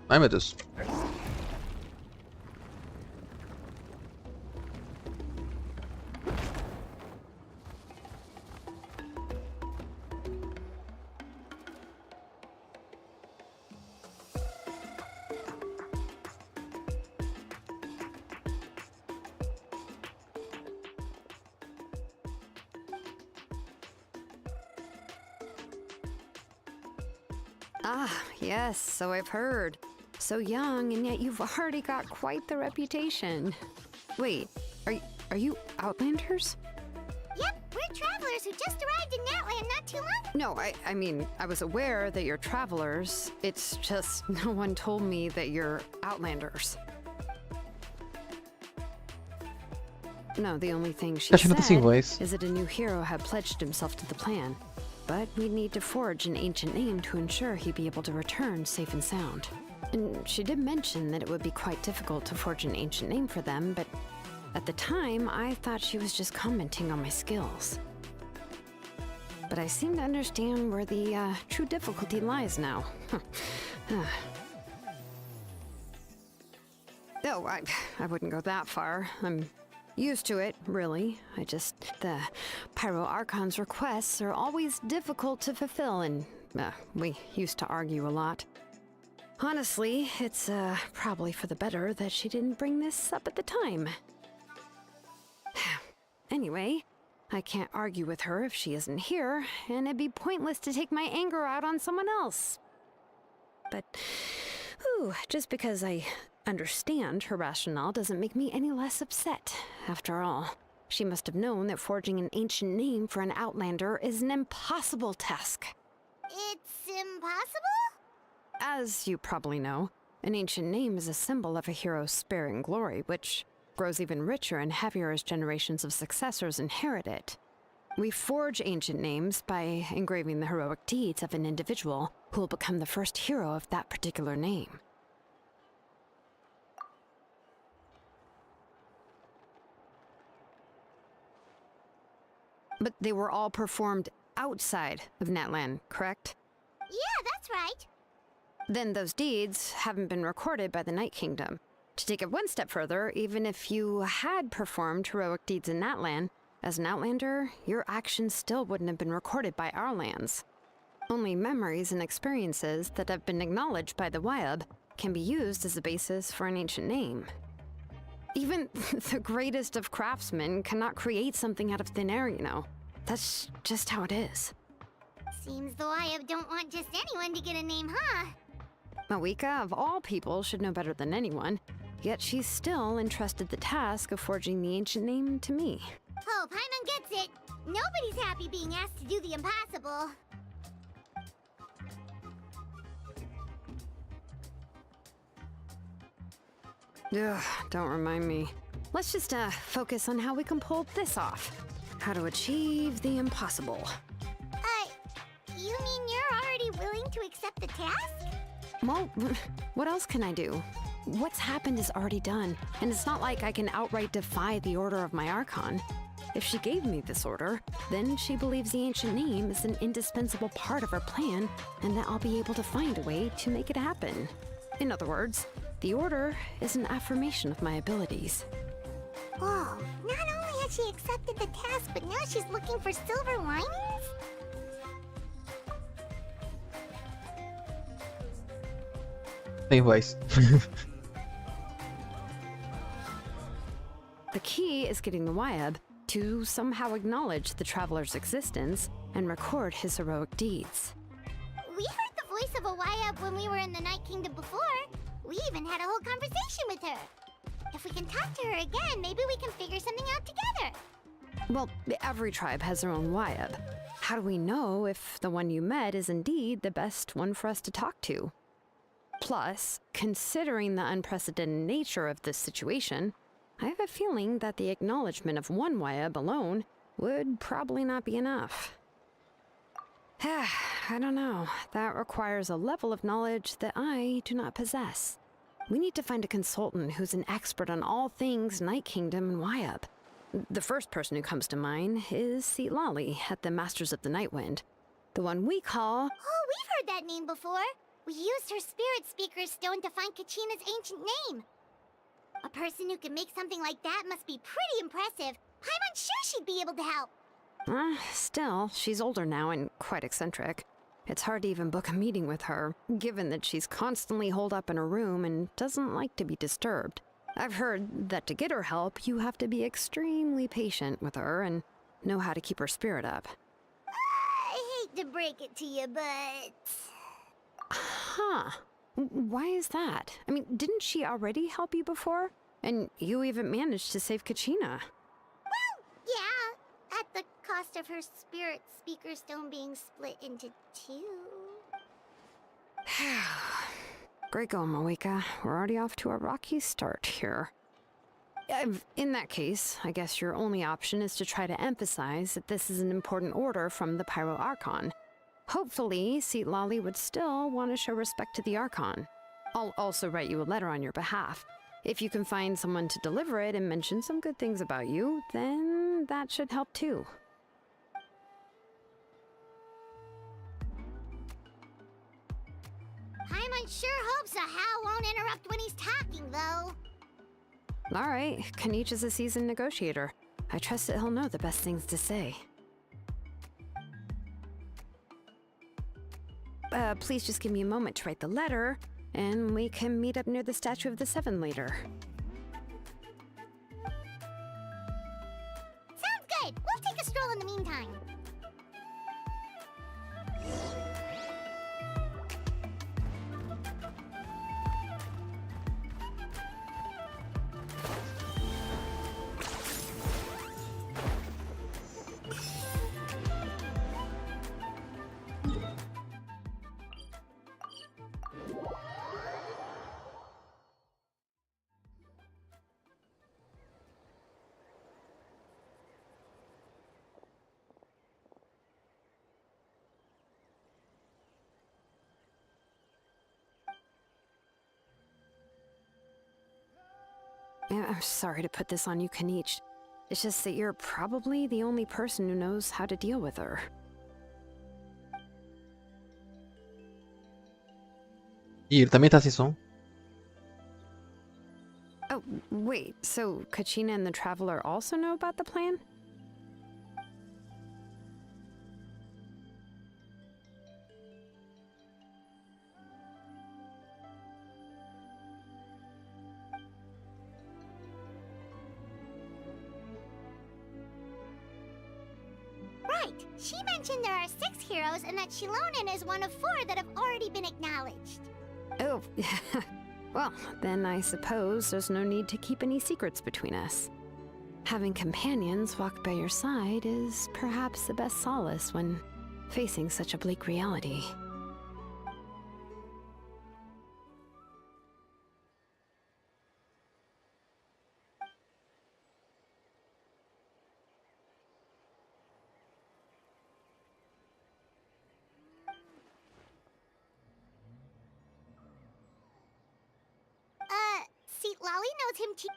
Ai meu Deus. Ah, yes, so I've heard. So young, and yet you've already got quite the reputation. Wait, are you Outlanders? Yep, we're travelers who just arrived in Natland not too long. No, I mean, I was aware that you're travelers. It's just no one told me that you're Outlanders. No, the only thing she Acho que não tá sem said voz. is that a new hero had pledged himself to the plan. But we'd need to forge an ancient name to ensure he'd be able to return safe and sound. And she did mention that it would be quite difficult to forge an ancient name for them, but at the time, I thought she was just commenting on my skills. But I seem to understand where the true difficulty lies now. Oh, I wouldn't go that far. I'm used to it, really. The Pyro Archon's requests are always difficult to fulfill, and we used to argue a lot. Honestly, it's probably for the better that she didn't bring this up at the time. Anyway, I can't argue with her if she isn't here, and it'd be pointless to take my anger out on someone else. But, just because I understand her rationale doesn't make me any less upset. After all, she must have known that forging an ancient name for an Outlander is an impossible task. It's impossible? As you probably know, an ancient name is a symbol of a hero's spirit and glory, which grows even richer and heavier as generations of successors inherit it. We forge ancient names by engraving the heroic deeds of an individual who will become the first hero of that particular name. But they were all performed outside of Natlan, correct? Yeah, that's right. Then those deeds haven't been recorded by the Night Kingdom. To take it one step further, even if you had performed heroic deeds in Natlan, as an Outlander, your actions still wouldn't have been recorded by our lands. Only memories and experiences that have been acknowledged by the Wyab can be used as a basis for an ancient name. Even the greatest of craftsmen cannot create something out of thin air, you know. That's just how it is. Seems the Wyab don't want just anyone to get a name, huh? Mawika, of all people, should know better than anyone, yet she's still entrusted the task of forging the ancient name to me. Oh, Paimon gets it. Nobody's happy being asked to do the impossible. Ugh, don't remind me. Let's just focus on how we can pull this off. How to achieve the impossible. You task? Well, what else can I do? What's happened is already done, and it's not like I can outright defy the order of my Archon. If she gave me this order, then she believes the ancient name is an indispensable part of her plan, and that I'll be able to find a way to make it happen. In other words, the order is an affirmation of my abilities. Whoa, not only has she accepted the task, but now she's looking for silver linings? Tem voz. The key is getting the Wyab to somehow acknowledge the traveler's existence and record his heroic deeds. We heard the voice of a Wyab when we were in the Night Kingdom before. We even had a whole conversation with her. If we can talk to her again, maybe we can figure something out together. Well, every tribe has their own Wyab. How do we know if the one you met is indeed the best one for us to talk to? Plus, considering the unprecedented nature of this situation, I have a feeling that the acknowledgement of one Wyab alone would probably not be enough. I don't know. That requires a level of knowledge that I do not possess. We need to find a consultant who's an expert on all things Night Kingdom and Wyab. The first person who comes to mind is xilonen at the Masters of the Nightwind. The one we call... Oh, we've heard that name before. We used her spirit speaker stone to find Kachina's ancient name. A person who can make something like that must be pretty impressive. I'm unsure she'd be able to help. Still, she's older now and quite eccentric. It's hard to even book a meeting with her, given that she's constantly holed up in her room and doesn't like to be disturbed. I've heard that to get her help, you have to be extremely patient with her and know how to keep her spirit up. I hate to break it to you, but... Huh. Why is that? I mean, didn't she already help you before? And you even managed to save Kachina. Well, yeah, at the cost of her spirit speaker stone being split into two. Great going, Moeka. We're already off to a rocky start here. In that case, I guess your only option is to try to emphasize that this is an important order from the Pyro Archon. Hopefully, xilonen would still want to show respect to the Archon. I'll also write you a letter on your behalf. If you can find someone to deliver it and mention some good things about you, then that should help too. Paimon sure hopes a Hal won't interrupt when he's talking, though. Alright, knich is a seasoned negotiator. I trust that he'll know the best things to say. Please just give me a moment to write the letter, and we can meet up near the Statue of the Seven later. Sounds good. We'll take a stroll in the meantime. I'm sorry to put this on you, knich. It's just that you're probably the only person who knows how to deal with her. Ih, ele também tá sem som. Oh, wait, so Kachina and the Traveler also know about the plan? Right. She mentioned there are 6 heroes and that xilonen is one of 4 that have already been acknowledged. Oh, well, then I suppose there's no need to keep any secrets between us. Having companions walk by your side is perhaps the best solace when facing such a bleak reality. told him to...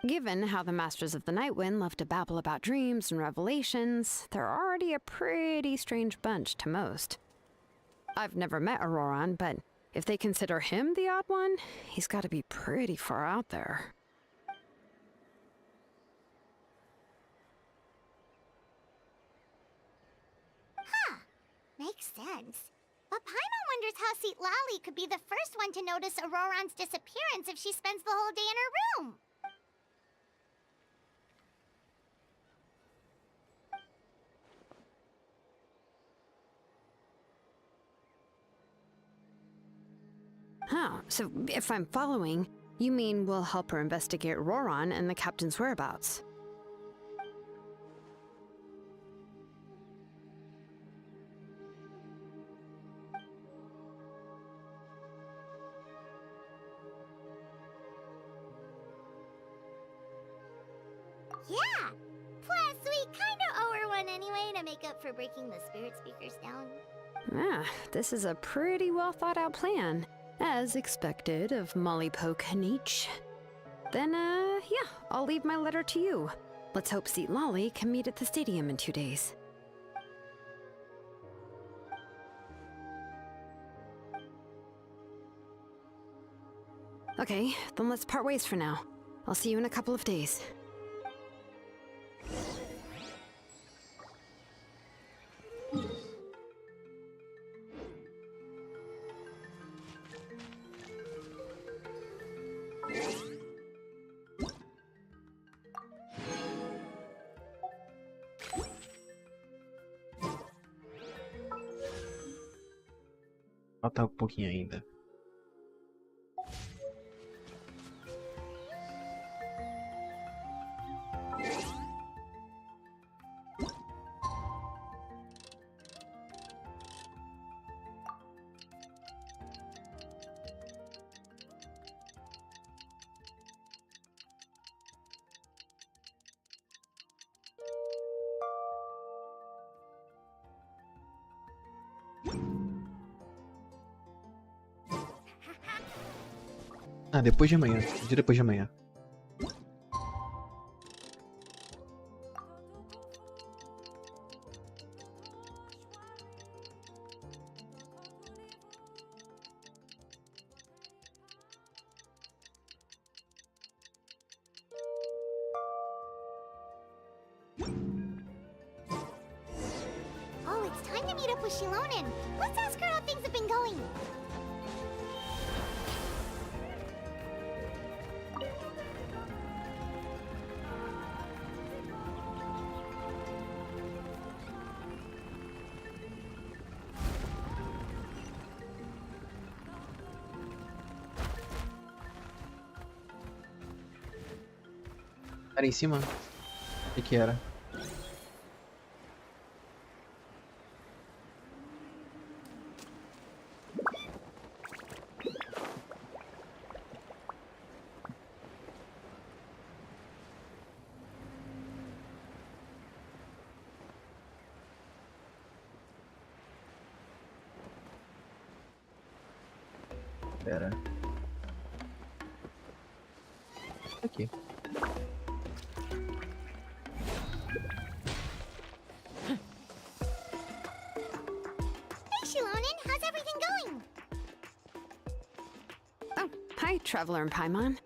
Given how the Masters of the Night Wind love to babble about dreams and revelations, they're already a pretty strange bunch to most. I've never met Auroran, but if they consider him the odd one, he's got to be pretty far out there. Makes sense. But Paimon wonders how Citlali could be the first one to notice Auroran's disappearance if she spends the whole day in her room. Huh, so if I'm following, you mean we'll help her investigate Auroran and the captain's whereabouts? Yeah! Plus, we kinda owe her one anyway to make up for breaking the spirit speakers down. Ah, this is a pretty well thought out plan. As expected of Mollypoke knich. Then, yeah, I'll leave my letter to you. Let's hope Citlali can meet at the stadium in 2 days. Okay, then let's part ways for now. I'll see you in a couple of days. Falta um pouquinho ainda. Ah, depois de amanhã. De depois de amanhã. Oh, it's time to meet up with Xilonen. Let's ask her how things have been going. Era em cima? O que era? Pera. Aqui. Hey, Xilonen, how's everything going? Oh, hi, Traveler and Paimon.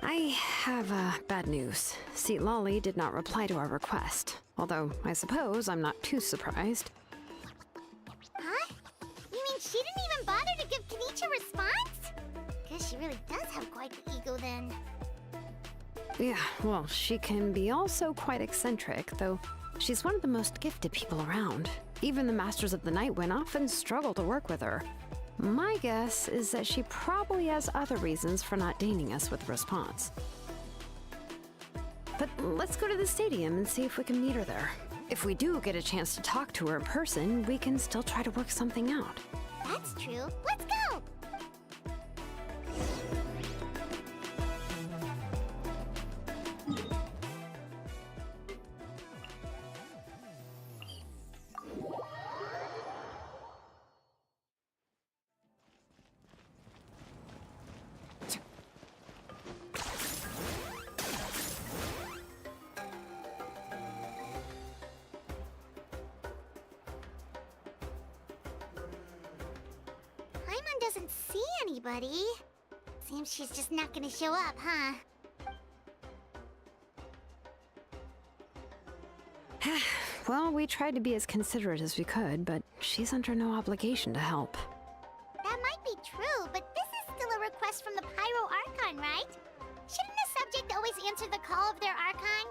I have bad news. Citlali did not reply to our request. Although, I suppose I'm not too surprised. Huh? You mean she didn't even bother to give knich a response? Guess she really does have quite the ego then. Yeah, well, she can be also quite eccentric, though she's one of the most gifted people around. Even the Masters of the Night Wind often struggle to work with her. My guess is that she probably has other reasons for not deigning us with a response. But let's go to the stadium and see if we can meet her there. If we do get a chance to talk to her in person, we can still try to work something out. That's true. Let's go! everybody. Seems she's just not gonna show up, huh? Well, we tried to be as considerate as we could, but she's under no obligation to help. That might be true, but this is still a request from the Pyro Archon, right? Shouldn't a subject always answer the call of their Archon?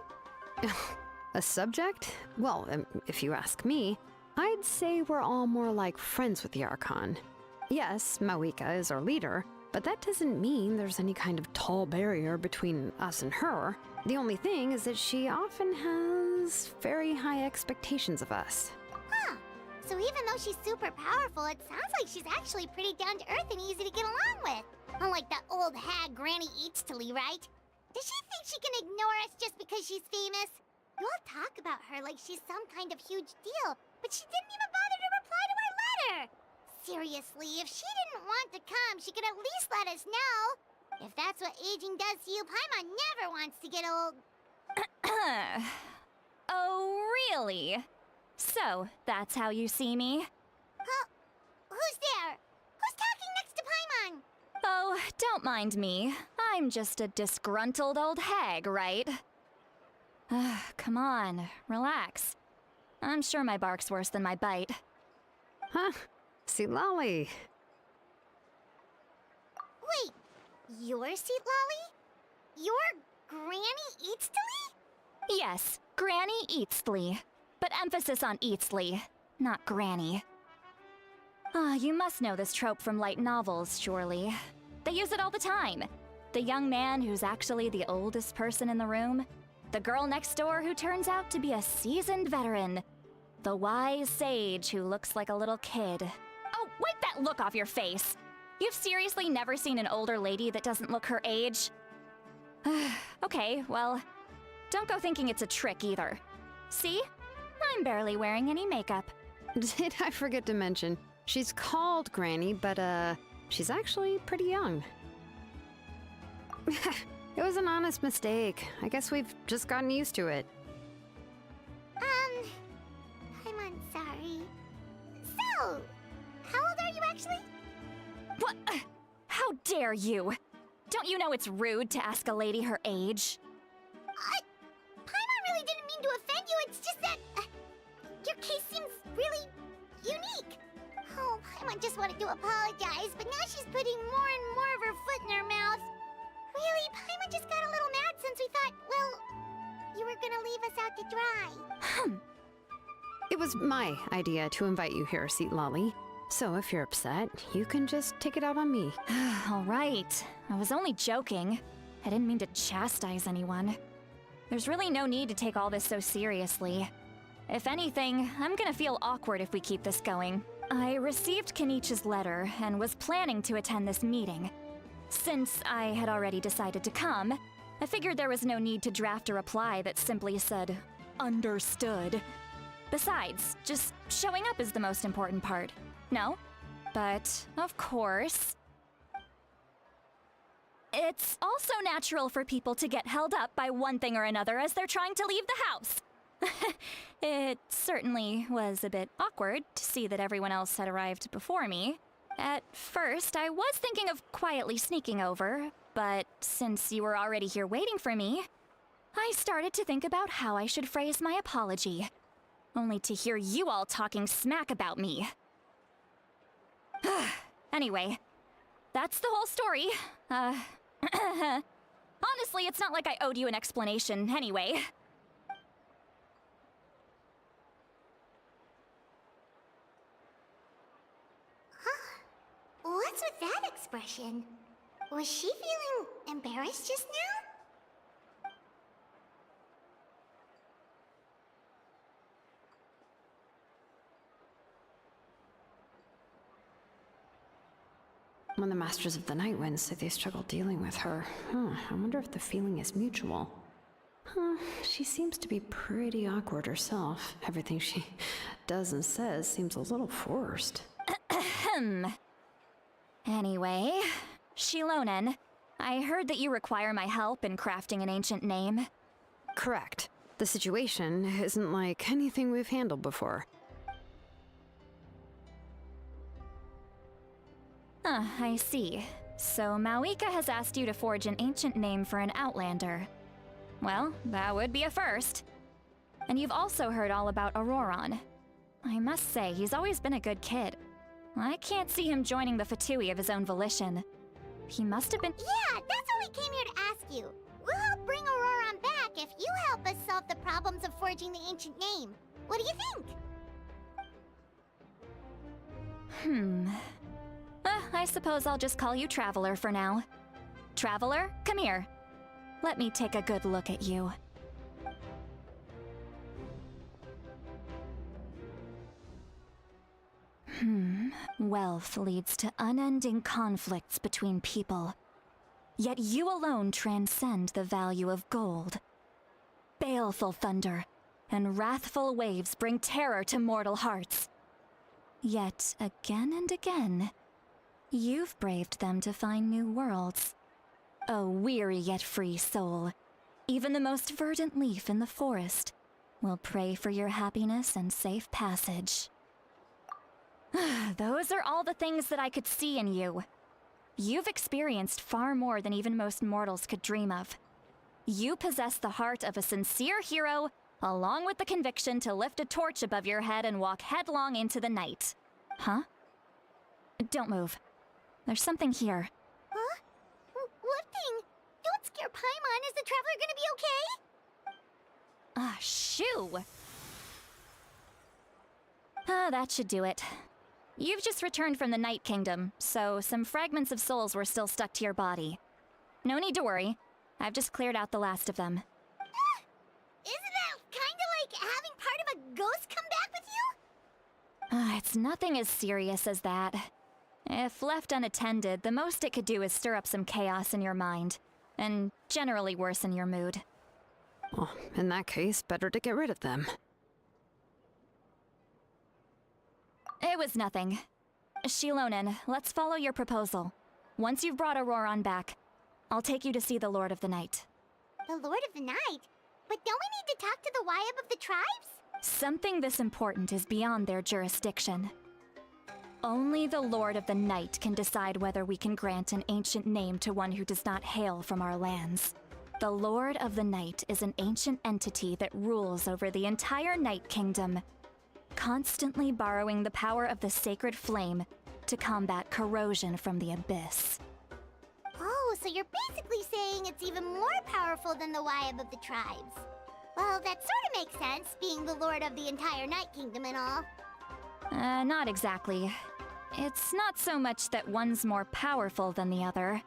A subject? Well, if you ask me, I'd say we're all more like friends with the Archon. Yes, Mawika is our leader, but that doesn't mean there's any kind of tall barrier between us and her. The only thing is that she often has very high expectations of us. Huh. So even though she's super powerful, it sounds like she's actually pretty down to earth and easy to get along with. Unlike that old hag Granny Eatstily, right? Does she think she can ignore us just because she's famous? You all talk about her like she's some kind of huge deal, but she didn't even bother to reply to our letter! Seriously, if she didn't want to come, she could at least let us know. If that's what aging does to you, Paimon never wants to get old. Oh, really? So, that's how you see me? Huh? Who's there? Who's talking next to Paimon? Oh, don't mind me. I'm just a disgruntled old hag, right? Come on, relax. I'm sure my bark's worse than my bite. Huh? See, Lolly. Wait, you're Seat Lolly? You're Granny Eatstily? Yes, Granny Eatsley. But emphasis on Eatsley, not Granny. You must know this trope from light novels, surely. They use it all the time. The young man who's actually the oldest person in the room. The girl next door who turns out to be a seasoned veteran. The wise sage who looks like a little kid. Oh, wipe that look off your face! You've seriously never seen an older lady that doesn't look her age? Okay, well, don't go thinking it's a trick either. See? I'm barely wearing any makeup. Did I forget to mention, she's called Granny, but she's actually pretty young. It was an honest mistake. I guess we've just gotten used to it. I'm sorry. So, how old are you actually? What? How dare you? Don't you know it's rude to ask a lady her age? Paimon really didn't mean to offend you, it's just that your case seems really unique. Oh, Paimon just wanted to apologize, but now she's putting more and more of her foot in her mouth. Really, Paimon just got a little mad since we thought, well, you were gonna leave us out to dry. It was my idea to invite you here, Seat Lolly. So if you're upset, you can just take it out on me. All right. I was only joking. I didn't mean to chastise anyone. There's really no need to take all this so seriously. If anything, I'm gonna feel awkward if we keep this going. I received Knich's letter and was planning to attend this meeting. Since I had already decided to come, I figured there was no need to draft a reply that simply said, "Understood." Besides, just showing up is the most important part. No? But, of course... It's also natural for people to get held up by one thing or another as they're trying to leave the house. It certainly was a bit awkward to see that everyone else had arrived before me. At first, I was thinking of quietly sneaking over, but since you were already here waiting for me, I started to think about how I should phrase my apology. Only to hear you all talking smack about me. Anyway, that's the whole story. Honestly, it's not like I owed you an explanation anyway. What's with that expression? Was she feeling embarrassed just now? When the Masters of the Night Winds say they struggle dealing with her, I wonder if the feeling is mutual. She seems to be pretty awkward herself. Everything she does and says seems a little forced. Anyway, xilonen, I heard that you require my help in crafting an ancient name. Correct. The situation isn't like anything we've handled before. I see. So Mawika has asked you to forge an ancient name for an outlander. Well, that would be a first. And you've also heard all about Auroron. I must say, he's always been a good kid. I can't see him joining the Fatui of his own volition. He must have been— Yeah, that's what we came here to ask you. We'll help bring Auroron back if you help us solve the problems of forging the ancient name. What do you think? I suppose I'll just call you Traveler for now. Traveler, come here. Let me take a good look at you. Wealth leads to unending conflicts between people. Yet you alone transcend the value of gold. Baleful thunder and wrathful waves bring terror to mortal hearts. Yet again and again, you've braved them to find new worlds. O weary yet free soul, even the most verdant leaf in the forest will pray for your happiness and safe passage. Those are all the things that I could see in you. You've experienced far more than even most mortals could dream of. You possess the heart of a sincere hero, along with the conviction to lift a torch above your head and walk headlong into the night. Huh? Don't move. There's something here. Huh? What thing? Don't scare Paimon. Is the Traveler gonna be okay? Shoo! That should do it. You've just returned from the Night Kingdom, so some fragments of souls were still stuck to your body. No need to worry. I've just cleared out the last of them. Isn't that kinda like having part of a ghost come back with you? It's nothing as serious as that. If left unattended, the most it could do is stir up some chaos in your mind, and generally worsen your mood. Well, in that case, better to get rid of them. It was nothing. Xilonen, let's follow your proposal. Once you've brought Auroron back, I'll take you to see the Lord of the Night. The Lord of the Night? But don't we need to talk to the Wyab of the tribes? Something this important is beyond their jurisdiction. Only the Lord of the Night can decide whether we can grant an ancient name to one who does not hail from our lands. The Lord of the Night is an ancient entity that rules over the entire Night Kingdom, constantly borrowing the power of the sacred flame to combat corrosion from the abyss. Oh, so you're basically saying it's even more powerful than the Wyab of the tribes. Well, that sort of makes sense, being the lord of the entire Night Kingdom and all. Not exactly. It's not so much that one's more powerful than the other.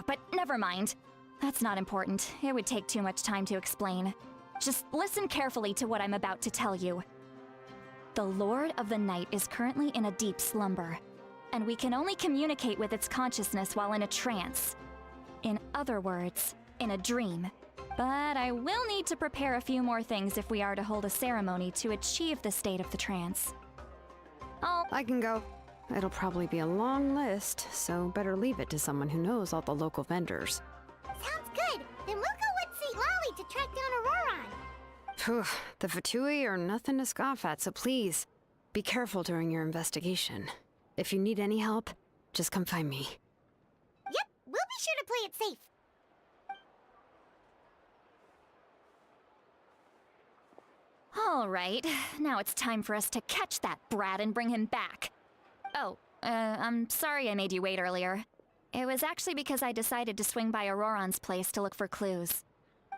But never mind. That's not important. It would take too much time to explain. Just listen carefully to what I'm about to tell you. The Lord of the Night is currently in a deep slumber, and we can only communicate with its consciousness while in a trance. In other words, in a dream. But I will need to prepare a few more things if we are to hold a ceremony to achieve the state of the trance. I can go. It'll probably be a long list, so better leave it to someone who knows all the local vendors. Sounds good. Then we'll go with St. Lolly to track down Auroron. Phew, the Fatui are nothing to scoff at, so please, be careful during your investigation. If you need any help, just come find me. Yep, we'll be sure to play it safe. All right, now it's time for us to catch that brat and bring him back. Oh, I'm sorry I made you wait earlier. It was actually because I decided to swing by Auroron's place to look for clues.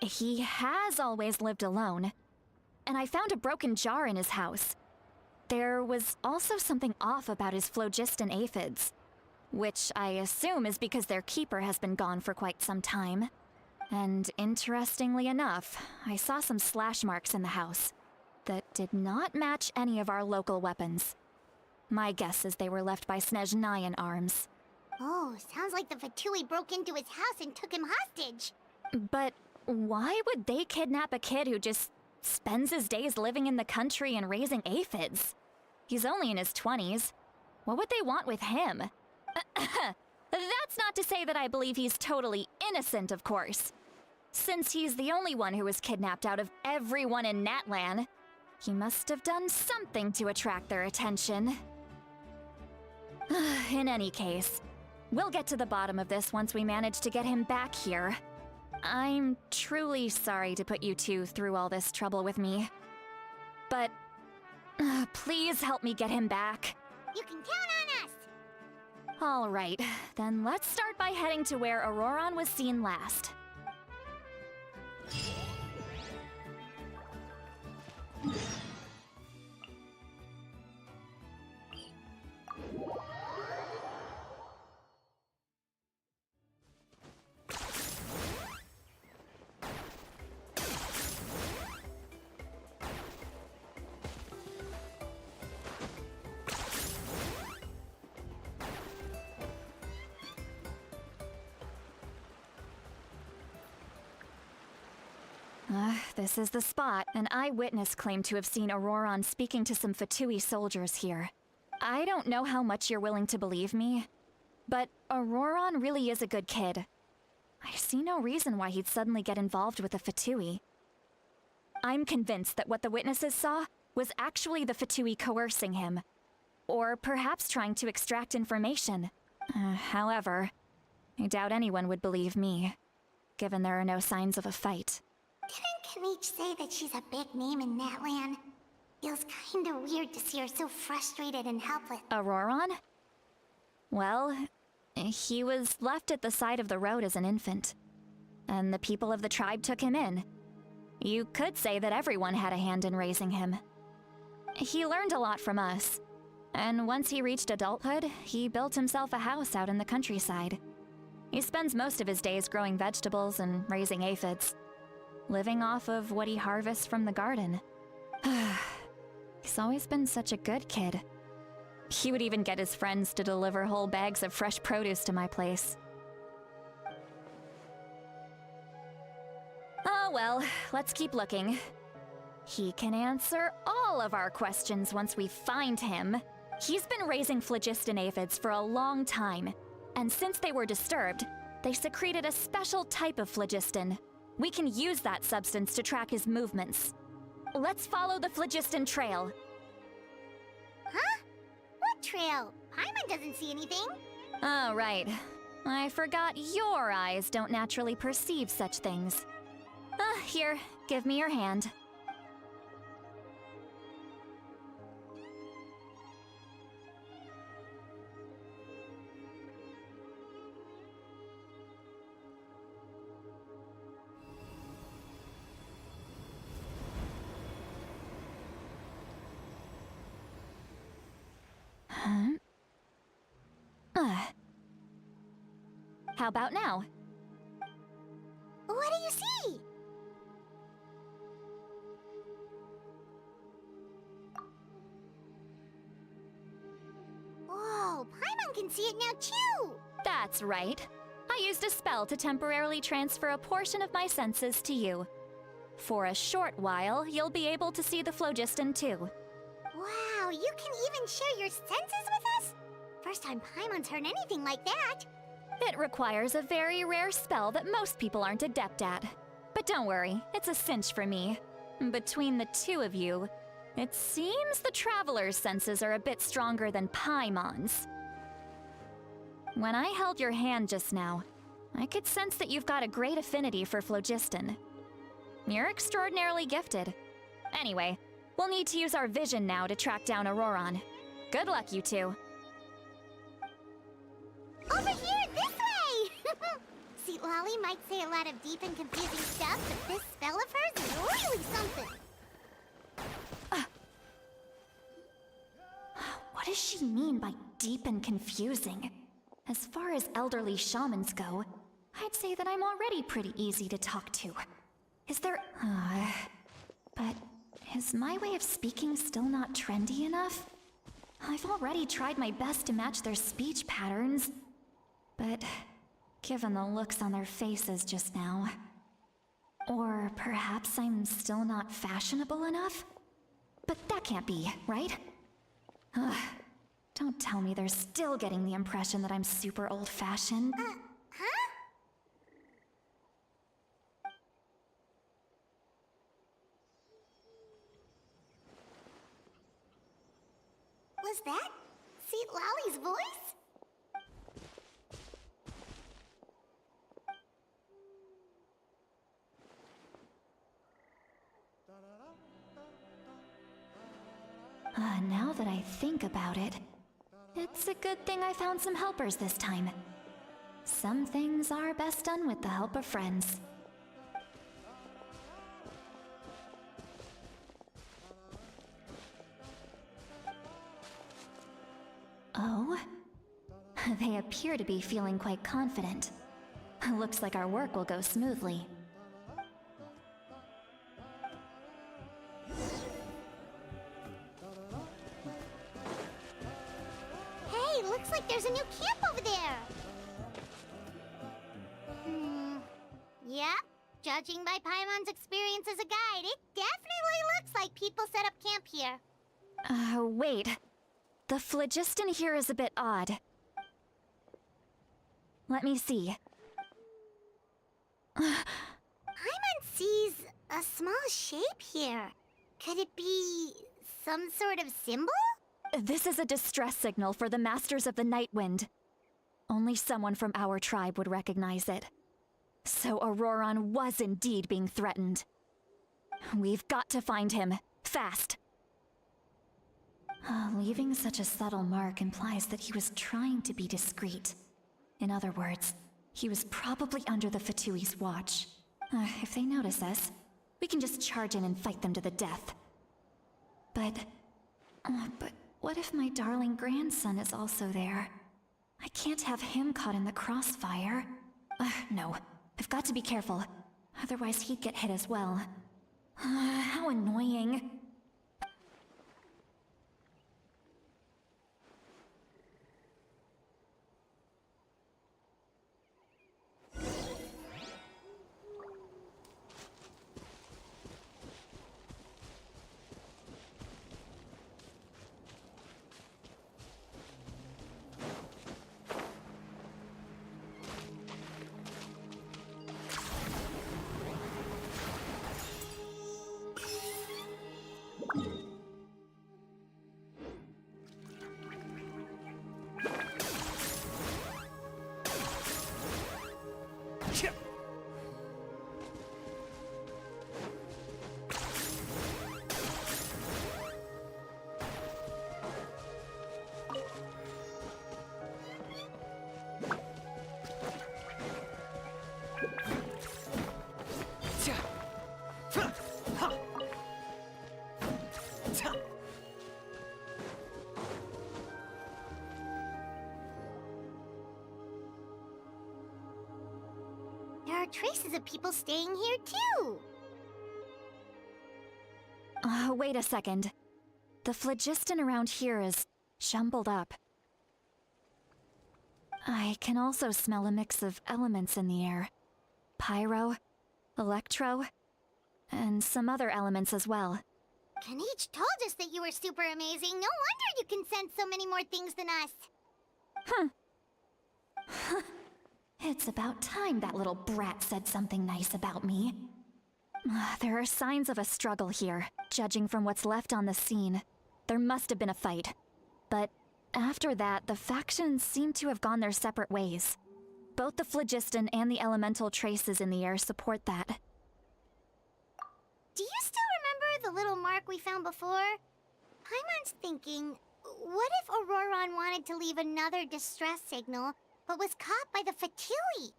He has always lived alone, and I found a broken jar in his house. There was also something off about his phlogiston aphids, which I assume is because their keeper has been gone for quite some time. And interestingly enough, I saw some slash marks in the house that did not match any of our local weapons. My guess is they were left by Snezhnayan arms. Oh, sounds like the Fatui broke into his house and took him hostage. But why would they kidnap a kid who just spends his days living in the country and raising aphids? He's only in his 20s. What would they want with him? That's not to say that I believe he's totally innocent, of course. Since he's the only one who was kidnapped out of everyone in Natlan, he must have done something to attract their attention. In any case, We'll get to the bottom of this once we manage to get him back here. I'm truly sorry to put you two through all this trouble with me. But please help me get him back. You can count on us! All right, then let's start by heading to where Auroron was seen last. This is the spot. An eyewitness claimed to have seen Auroron speaking to some Fatui soldiers here. I don't know how much you're willing to believe me, but Auroron really is a good kid. I see no reason why he'd suddenly get involved with the Fatui. I'm convinced that what the witnesses saw was actually the Fatui coercing him, or perhaps trying to extract information. However, I doubt anyone would believe me, given there are no signs of a fight. Didn't knich say that she's a big name in Natlan? Feels kinda weird to see her so frustrated and helpless. Auroron? Well, he was left at the side of the road as an infant, and the people of the tribe took him in. You could say that everyone had a hand in raising him. He learned a lot from us, and once he reached adulthood, he built himself a house out in the countryside. He spends most of his days growing vegetables and raising aphids, living off of what he harvests from the garden. He's always been such a good kid. He would even get his friends to deliver whole bags of fresh produce to my place. Oh well, let's keep looking. He can answer all of our questions once we find him. He's been raising phlogiston aphids for a long time, and since they were disturbed, they secreted a special type of phlogiston. We can use that substance to track his movements. Let's follow the phlogiston trail. Huh? What trail? Paimon doesn't see anything. Oh, right. I forgot your eyes don't naturally perceive such things. Here, give me your hand. How about now? What do you see? Whoa, Paimon can see it now too! That's right. I used a spell to temporarily transfer a portion of my senses to you. For a short while, you'll be able to see the phlogiston too. Wow, you can even share your senses with us? First time Paimon's heard anything like that. It requires a very rare spell that most people aren't adept at. But don't worry, it's a cinch for me. Between the two of you, it seems the Traveler's senses are a bit stronger than Paimon's. When I held your hand just now, I could sense that you've got a great affinity for phlogiston. You're extraordinarily gifted. Anyway, we'll need to use our vision now to track down Auroron. Good luck, you two. Over here, this way! Seat Lolly might say a lot of deep and confusing stuff, but this spell of hers is really something. What does she mean by deep and confusing? As far as elderly shamans go, I'd say that I'm already pretty easy to talk to. Is there... but is my way of speaking still not trendy enough? I've already tried my best to match their speech patterns, but given the looks on their faces just now... Or perhaps I'm still not fashionable enough? But that can't be, right? Don't tell me they're still getting the impression that I'm super old-fashioned. Huh? Was that Seat Lolly's voice? I think about it, it's a good thing I found some helpers this time. Some things are best done with the help of friends. Oh? They appear to be feeling quite confident. Looks like our work will go smoothly. Hey, looks like there's a new camp over there. Yep. Judging by Paimon's experience as a guide, it definitely looks like people set up camp here. Wait. The phlogiston here is a bit odd. Let me see. Paimon sees a small shape here. Could it be some sort of symbol? This is a distress signal for the Masters of the Night Wind. Only someone from our tribe would recognize it. So Auroron was indeed being threatened. We've got to find him, fast. Leaving such a subtle mark implies that he was trying to be discreet. In other words, he was probably under the Fatui's watch. If they notice us, we can just charge in and fight them to the death. But what if my darling grandson is also there? I can't have him caught in the crossfire. No, I've got to be careful. Otherwise he'd get hit as well. How annoying. There are traces of people staying here too. Wait a second. The phlogiston around here is jumbled up. I can also smell a mix of elements in the air. Pyro, electro, and some other elements as well. Knich told us that you were super amazing. No wonder you can sense so many more things than us. It's about time that little brat said something nice about me. There are signs of a struggle here, judging from what's left on the scene. There must have been a fight. But after that, the factions seem to have gone their separate ways. Both the phlogiston and the elemental traces in the air support that. Do you still remember the little mark we found before? Paimon's thinking, what if Auroron wanted to leave another distress signal, but was caught by the Fatui?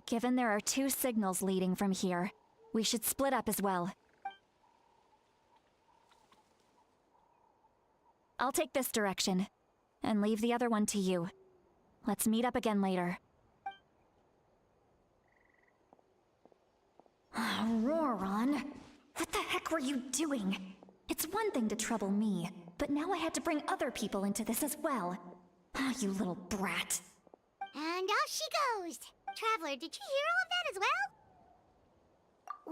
Given there are two signals leading from here, we should split up as well. I'll take this direction, and leave the other one to you. Let's meet up again later. Auroron, what the heck were you doing? It's one thing to trouble me, but now I had to bring other people into this as well. You little brat. And off she goes! Traveler, did you hear all of that as well?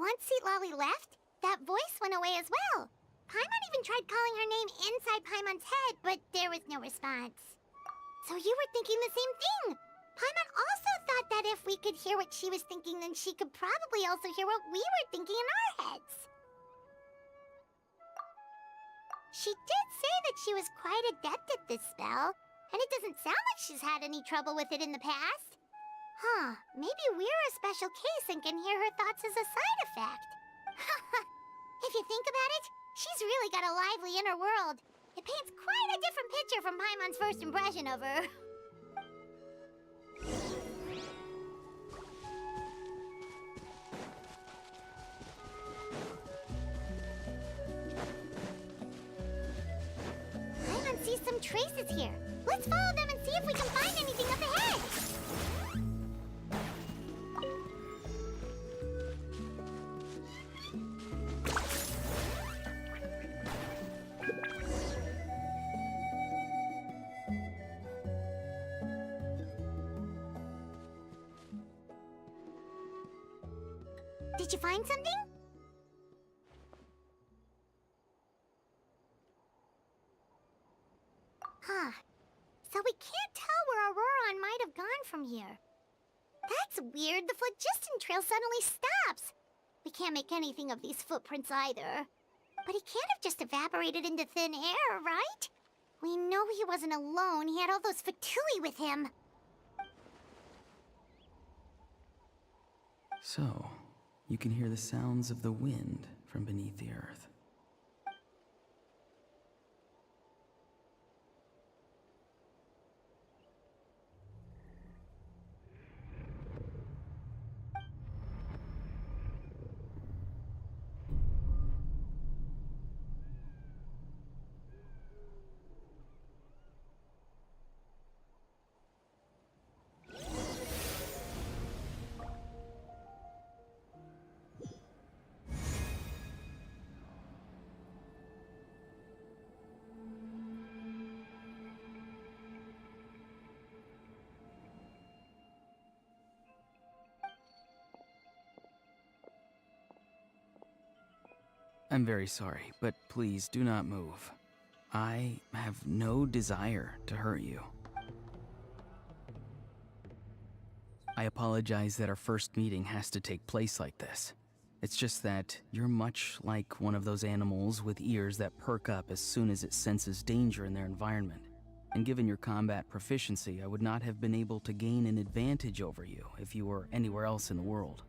Once Lolly left, that voice went away as well. Paimon even tried calling her name inside Paimon's head, but there was no response. So you were thinking the same thing! Paimon also thought that if we could hear what she was thinking, then she could probably also hear what we were thinking in our heads. She did say that she was quite adept at this spell, And it doesn't sound like she's had any trouble with it in the past. Huh, maybe we're a special case and can hear her thoughts as a side effect. If you think about it, she's really got a lively inner world. It paints quite a different picture from Paimon's first impression of her. Paimon sees some traces here. Let's follow them and see if we can find anything up ahead. Did you find something? Huh. So we can't tell where Auroron might have gone from here. That's weird. The phlogiston trail suddenly stops. We can't make anything of these footprints either. But he can't have just evaporated into thin air, right? We know he wasn't alone. He had all those Fatui with him. So, you can hear the sounds of the wind from beneath the earth. I'm very sorry, but please do not move. I have no desire to hurt you. I apologize that our first meeting has to take place like this. It's just that you're much like one of those animals with ears that perk up as soon as it senses danger in their environment. And given your combat proficiency, I would not have been able to gain an advantage over you if you were anywhere else in the world.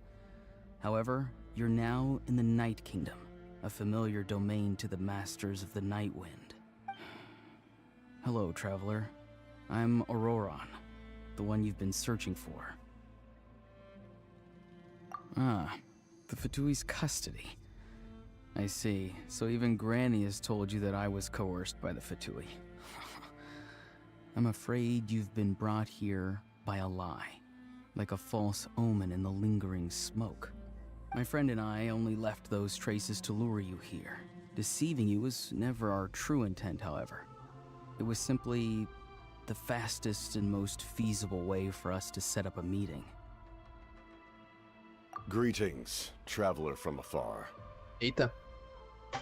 However, you're now in the Night Kingdom, a familiar domain to the masters of the Night Wind. Hello, traveler. I'm Auroron, the one you've been searching for. Ah, the Fatui's custody. I see. So even Granny has told you that I was coerced by the Fatui. I'm afraid you've been brought here by a lie, like a false omen in the lingering smoke. My friend and I only left those traces to lure you here. Deceiving you was never our true intent, however. It was simply the fastest and most feasible way for us to set up a meeting. Greetings, traveler from afar. Eita.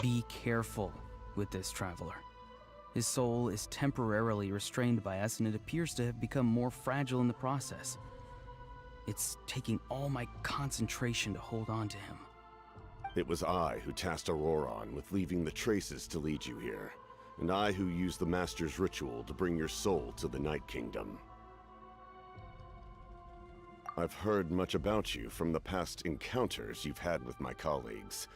Be careful with this traveler. His soul is temporarily restrained by us, and it appears to have become more fragile in the process. It's taking all my concentration to hold on to him. It was I who tasked Auroron with leaving the traces to lead you here, and I who used the Master's ritual to bring your soul to the Night Kingdom. I've heard much about you from the past encounters you've had with my colleagues.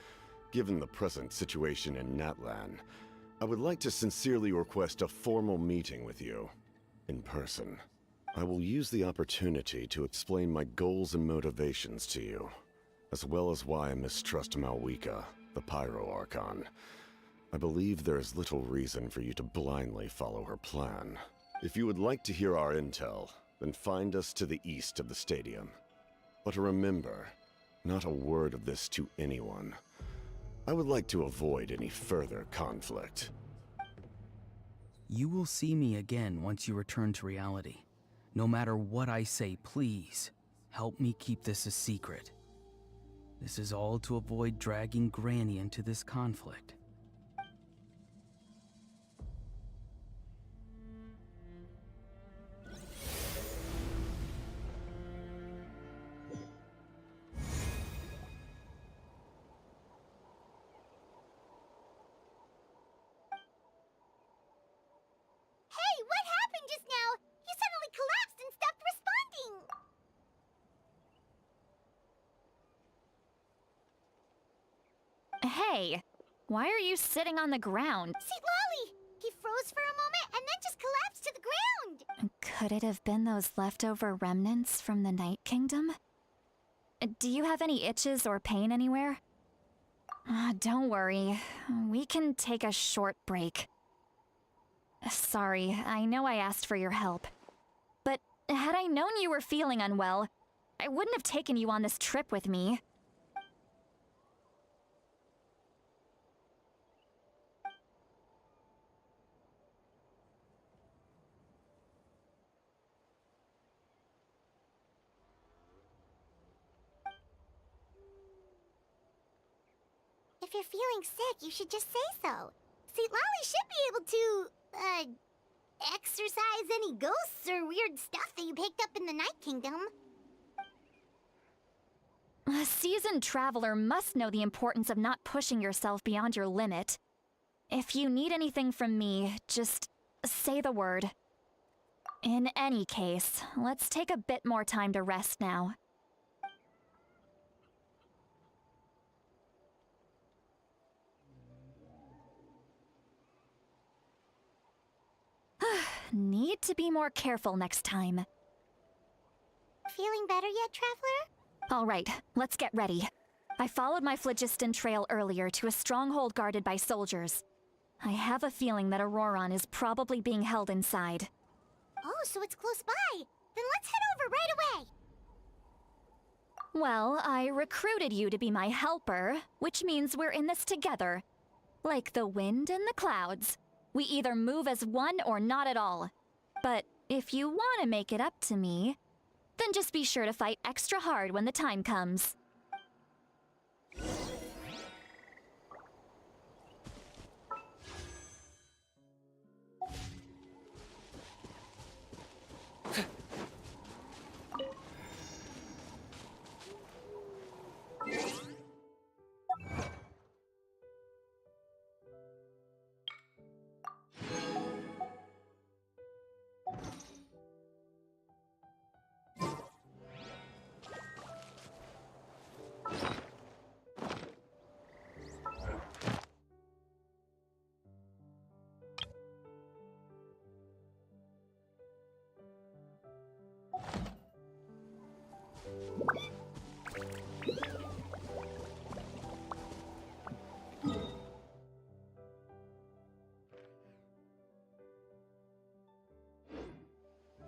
Given the present situation in Natlan, I would like to sincerely request a formal meeting with you, in person. I will use the opportunity to explain my goals and motivations to you, as well as why I mistrust Malwika, the Pyro Archon. I believe there is little reason for you to blindly follow her plan. If you would like to hear our intel, then find us to the east of the stadium. But remember, not a word of this to anyone. I would like to avoid any further conflict. You will see me again once you return to reality. No matter what I say, please, help me keep this a secret. This is all to avoid dragging Granny into this conflict. Hey, what happened just now? Hey, why are you sitting on the ground? See, Lolly! He froze for a moment and then just collapsed to the ground! Could it have been those leftover remnants from the Night Kingdom? Do you have any itches or pain anywhere? Don't worry. We can take a short break. Sorry, I know I asked for your help. But had I known you were feeling unwell, I wouldn't have taken you on this trip with me. If you're feeling sick, you should just say so. See, Lolly should be able to, exorcise any ghosts or weird stuff that you picked up in the Night Kingdom. A seasoned traveler must know the importance of not pushing yourself beyond your limit. If you need anything from me, just say the word. In any case, let's take a bit more time to rest now. Need to be more careful next time. Feeling better yet, Traveler? All right, let's get ready. I followed my phlogiston trail earlier to a stronghold guarded by soldiers. I have a feeling that Auroron is probably being held inside. Oh, so it's close by. Then let's head over right away. Well, I recruited you to be my helper, which means we're in this together. Like the wind and the clouds. We either move as one or not at all. But if you want to make it up to me, then just be sure to fight extra hard when the time comes.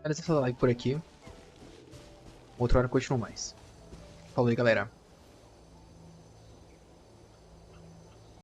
Essa live por aqui. Outra hora continua mais. Falou aí, galera.